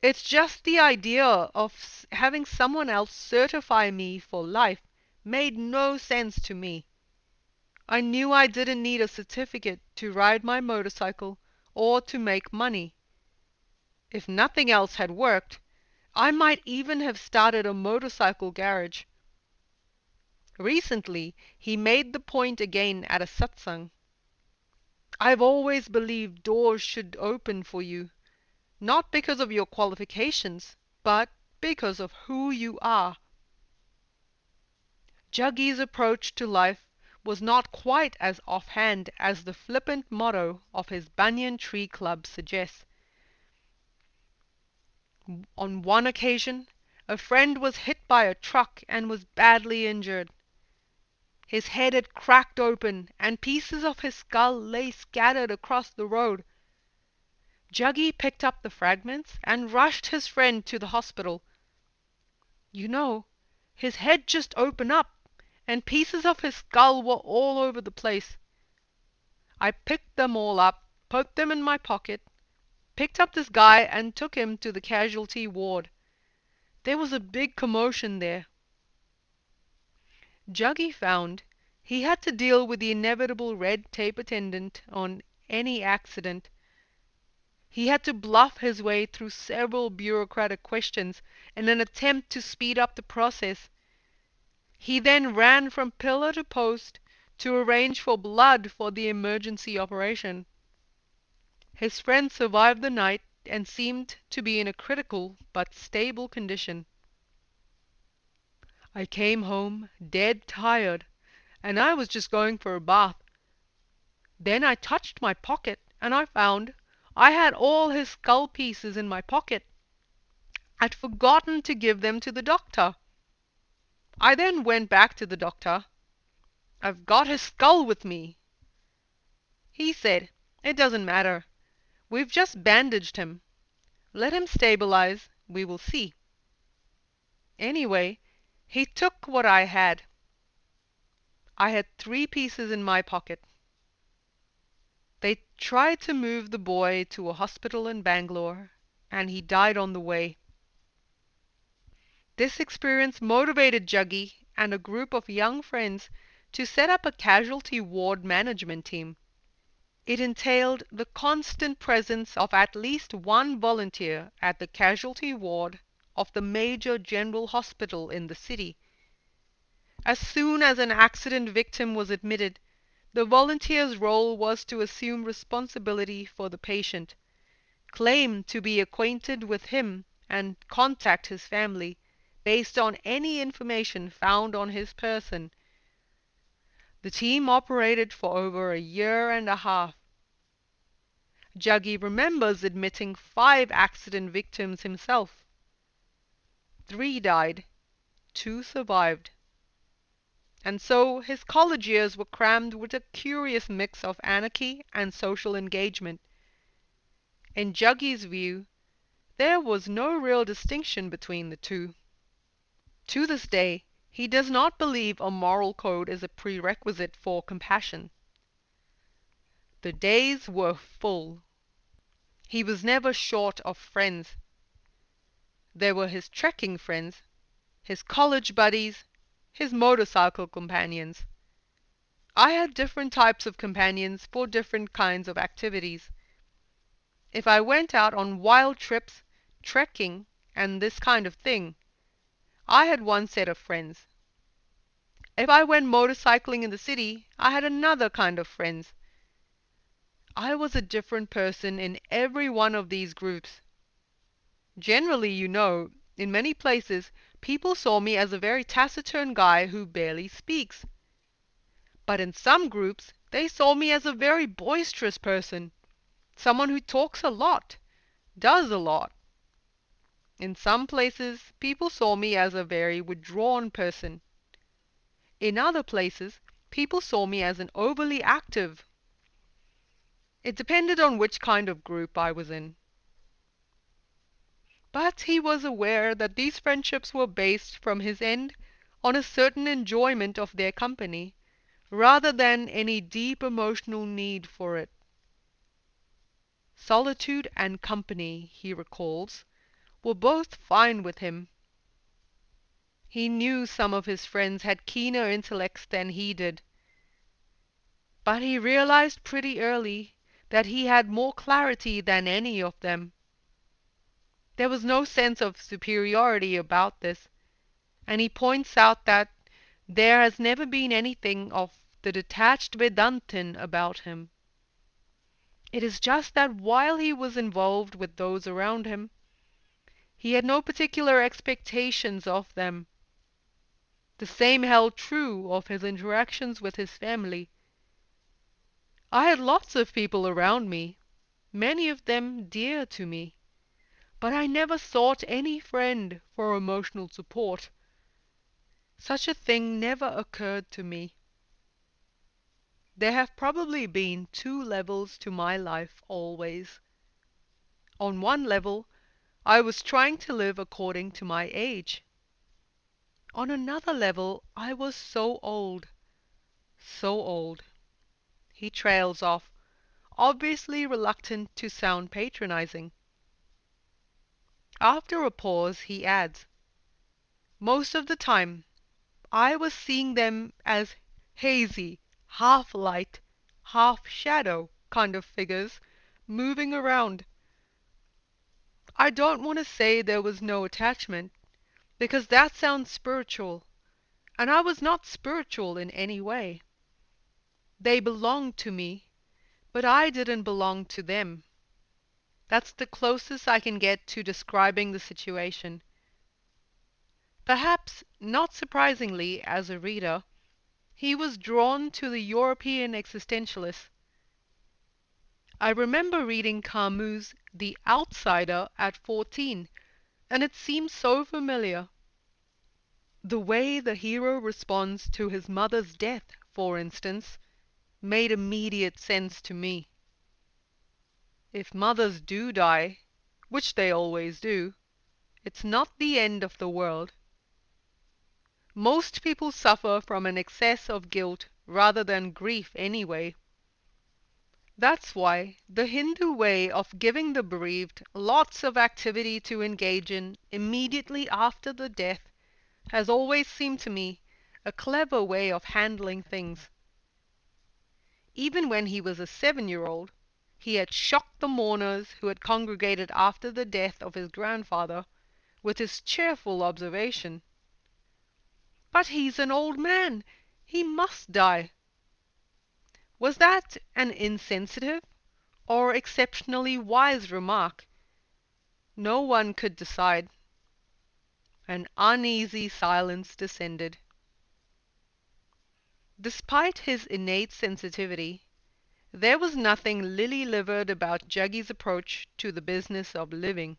It's just the idea of having someone else certify me for life made no sense to me. I knew I didn't need a certificate to ride my motorcycle or to make money. If nothing else had worked, I might even have started a motorcycle garage. Recently, he made the point again at a satsang. I've always believed doors should open for you, not because of your qualifications, but because of who you are. Juggy's approach to life was not quite as offhand as the flippant motto of his Banyan Tree Club suggests. On one occasion, a friend was hit by a truck and was badly injured. His head had cracked open, and pieces of his skull lay scattered across the road. Juggy picked up the fragments and rushed his friend to the hospital. You know, his head just opened up, and pieces of his skull were all over the place. I picked them all up, put them in my pocket, picked up this guy and took him to the casualty ward. There was a big commotion there. Juggy found he had to deal with the inevitable red tape attendant on any accident. He had to bluff his way through several bureaucratic questions in an attempt to speed up the process. He then ran from pillar to post to arrange for blood for the emergency operation. His friend survived the night and seemed to be in a critical but stable condition. I came home dead tired, and I was just going for a bath. Then I touched my pocket, and I found I had all his skull pieces in my pocket. I'd forgotten to give them to the doctor. I then went back to the doctor. "I've got his skull with me." He said, "It doesn't matter. We've just bandaged him. Let him stabilize. We will see." Anyway, he took what I had. I had 3 pieces in my pocket. They tried to move the boy to a hospital in Bangalore, and he died on the way. This experience motivated Juggy and a group of young friends to set up a casualty ward management team. It entailed the constant presence of at least one volunteer at the casualty ward of the major general hospital in the city. As soon as an accident victim was admitted, the volunteer's role was to assume responsibility for the patient, claim to be acquainted with him, and contact his family based on any information found on his person. The team operated for over a year and a half. Juggy remembers admitting 5 accident victims himself. 3 died, 2 survived. And so his college years were crammed with a curious mix of anarchy and social engagement. In Juggy's view, there was no real distinction between the two. To this day, he does not believe a moral code is a prerequisite for compassion. The days were full. He was never short of friends. There were his trekking friends, his college buddies, his motorcycle companions. I had different types of companions for different kinds of activities. If I went out on wild trips, trekking, and this kind of thing, I had one set of friends. If I went motorcycling in the city, I had another kind of friends. I was a different person in every one of these groups. Generally, in many places, people saw me as a very taciturn guy who barely speaks. But in some groups, they saw me as a very boisterous person, someone who talks a lot, does a lot. In some places, people saw me as a very withdrawn person. In other places, people saw me as an overly active. It depended on which kind of group I was in. But he was aware that these friendships were based from his end on a certain enjoyment of their company, rather than any deep emotional need for it. Solitude and company, he recalls, were both fine with him. He knew some of his friends had keener intellects than he did, but he realized pretty early that he had more clarity than any of them. There was no sense of superiority about this, and he points out that there has never been anything of the detached Vedantin about him. It is just that while he was involved with those around him, he had no particular expectations of them. The same held true of his interactions with his family. I had lots of people around me, many of them dear to me, but I never sought any friend for emotional support. Such a thing never occurred to me. There have probably been 2 levels to my life always. On one level, I was trying to live according to my age. On another level, I was so old, so old. He trails off, obviously reluctant to sound patronizing. After a pause, he adds, most of the time, I was seeing them as hazy, half light, half shadow kind of figures moving around. I don't want to say there was no attachment, because that sounds spiritual, and I was not spiritual in any way. They belonged to me, but I didn't belong to them. That's the closest I can get to describing the situation. Perhaps, not surprisingly as a reader, he was drawn to the European existentialists. I remember reading Camus' The Outsider at 14, and it seemed so familiar. The way the hero responds to his mother's death, for instance, made immediate sense to me. If mothers do die, which they always do, it's not the end of the world. Most people suffer from an excess of guilt rather than grief anyway. That's why the Hindu way of giving the bereaved lots of activity to engage in immediately after the death has always seemed to me a clever way of handling things. Even when he was a 7-year-old, he had shocked the mourners who had congregated after the death of his grandfather with his cheerful observation, "But he's an old man. He must die." Was that an insensitive or exceptionally wise remark? No one could decide. An uneasy silence descended. Despite his innate sensitivity, there was nothing lily-livered about Juggy's approach to the business of living.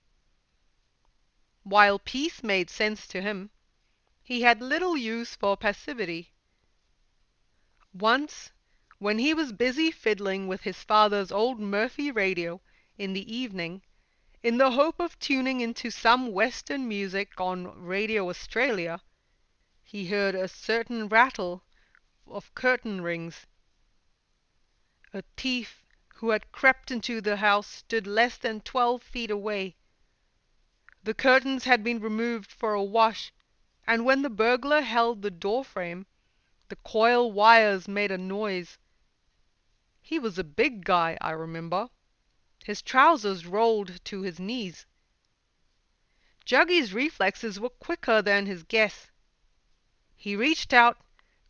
While peace made sense to him, he had little use for passivity. Once, when he was busy fiddling with his father's old Murphy radio in the evening, in the hope of tuning into some Western music on Radio Australia, he heard a certain rattle of curtain rings. A thief who had crept into the house stood less than 12 feet away. The curtains had been removed for a wash, and when the burglar held the door frame, the coil wires made a noise. He was a big guy, I remember. His trousers rolled to his knees. Juggy's reflexes were quicker than his guess. He reached out,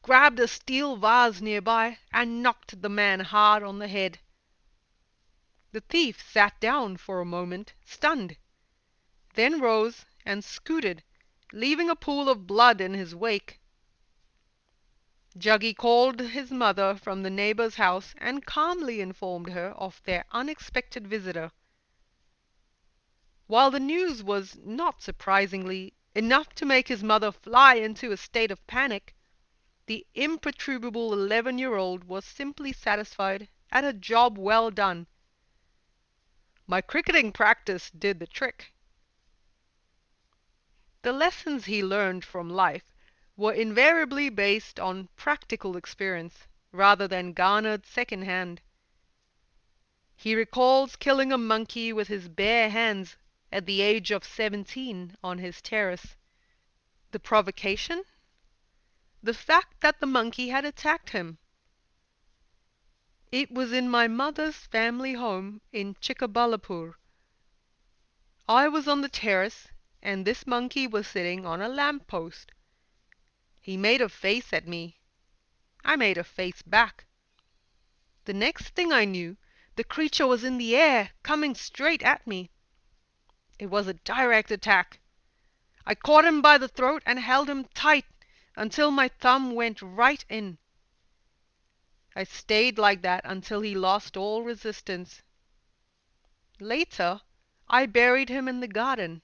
grabbed a steel vase nearby, and knocked the man hard on the head. The thief sat down for a moment, stunned, then rose and scooted, leaving a pool of blood in his wake. Juggy called his mother from the neighbor's house and calmly informed her of their unexpected visitor. While the news was, not surprisingly, enough to make his mother fly into a state of panic, the imperturbable 11-year-old was simply satisfied at a job well done. My cricketing practice did the trick. The lessons he learned from life were invariably based on practical experience rather than garnered second-hand. He recalls killing a monkey with his bare hands at the age of 17 on his terrace. The provocation? The fact that the monkey had attacked him. It was in my mother's family home in Chikkabalapur. I was on the terrace, and this monkey was sitting on a lamp-post. He made a face at me. I made a face back. The next thing I knew, the creature was in the air, coming straight at me. It was a direct attack. I caught him by the throat and held him tight until my thumb went right in. I stayed like that until he lost all resistance. Later, I buried him in the garden.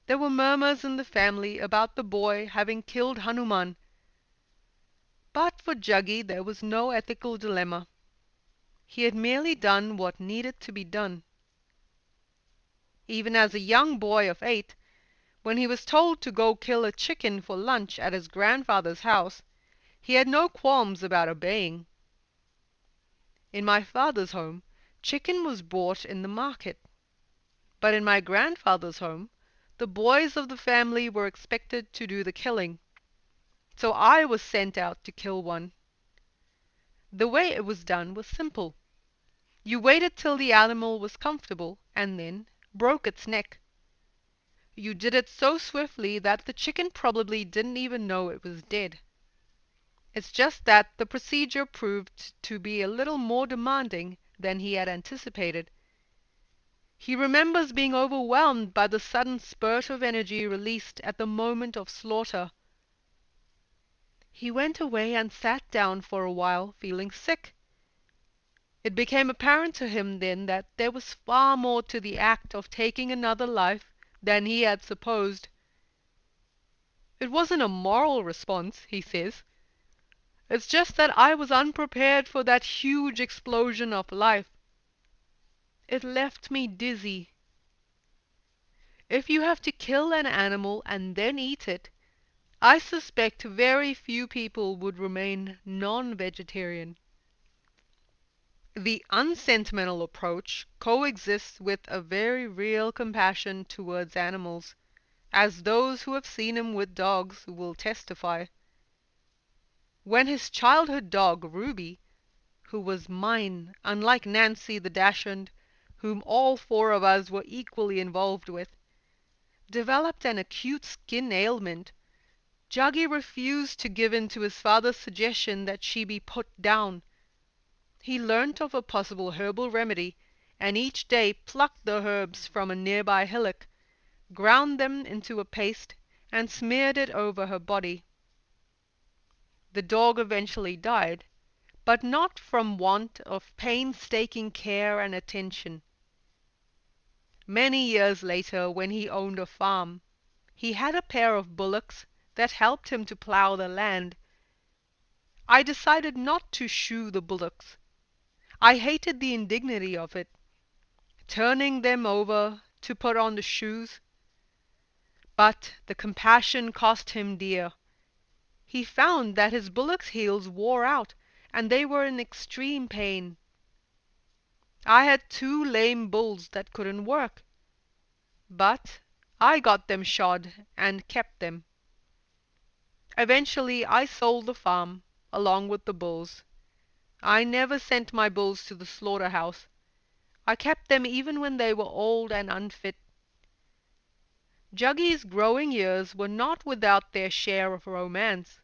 There were murmurs in the family about the boy having killed Hanuman. But for Juggy there was no ethical dilemma. He had merely done what needed to be done. Even as a young boy of 8, when he was told to go kill a chicken for lunch at his grandfather's house, he had no qualms about obeying. In my father's home, chicken was bought in the market. But in my grandfather's home, the boys of the family were expected to do the killing. So I was sent out to kill one. The way it was done was simple. You waited till the animal was comfortable and then broke its neck. You did it so swiftly that the chicken probably didn't even know it was dead. It's just that the procedure proved to be a little more demanding than he had anticipated. He remembers being overwhelmed by the sudden spurt of energy released at the moment of slaughter. He went away and sat down for a while, feeling sick. It became apparent to him then that there was far more to the act of taking another life than he had supposed. It wasn't a moral response, he says. It's just that I was unprepared for that huge explosion of life. It left me dizzy. If you have to kill an animal and then eat it, I suspect very few people would remain non-vegetarian. The unsentimental approach coexists with a very real compassion towards animals, as those who have seen him with dogs will testify. When his childhood dog, Ruby, who was mine, unlike Nancy the Dachshund, whom all four of us were equally involved with, developed an acute skin ailment, Juggy refused to give in to his father's suggestion that she be put down. He learnt of a possible herbal remedy, and each day plucked the herbs from a nearby hillock, ground them into a paste, and smeared it over her body. The dog eventually died, but not from want of painstaking care and attention. Many years later, when he owned a farm, he had a pair of bullocks that helped him to plow the land. I decided not to shoe the bullocks. I hated the indignity of it, turning them over to put on the shoes. But the compassion cost him dear. He found that his bullocks' heels wore out, and they were in extreme pain. I had 2 lame bulls that couldn't work, but I got them shod and kept them. Eventually I sold the farm, along with the bulls. I never sent my bulls to the slaughterhouse. I kept them even when they were old and unfit. Juggy's growing years were not without their share of romance.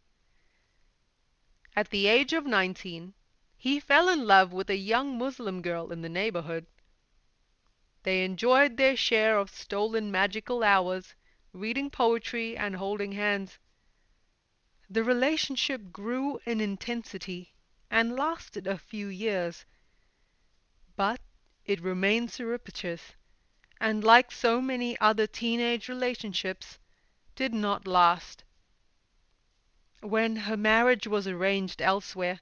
At the age of 19, he fell in love with a young Muslim girl in the neighborhood. They enjoyed their share of stolen magical hours, reading poetry and holding hands. The relationship grew in intensity and lasted a few years, but it remained surreptitious, and like so many other teenage relationships, did not last. When her marriage was arranged elsewhere,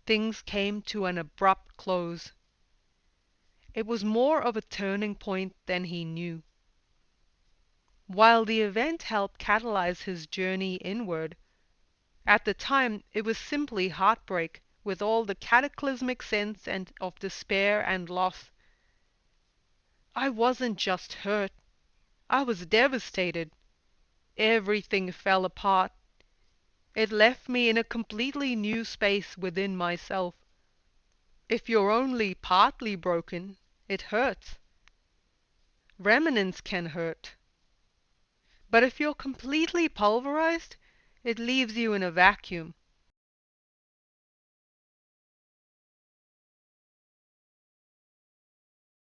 things came to an abrupt close. It was more of a turning point than he knew. While the event helped catalyze his journey inward, at the time it was simply heartbreak, with all the cataclysmic sense and of despair and loss. I wasn't just hurt, I was devastated. Everything fell apart. It left me in a completely new space within myself. If you're only partly broken, it hurts. Remnants can hurt. But if you're completely pulverized, it leaves you in a vacuum.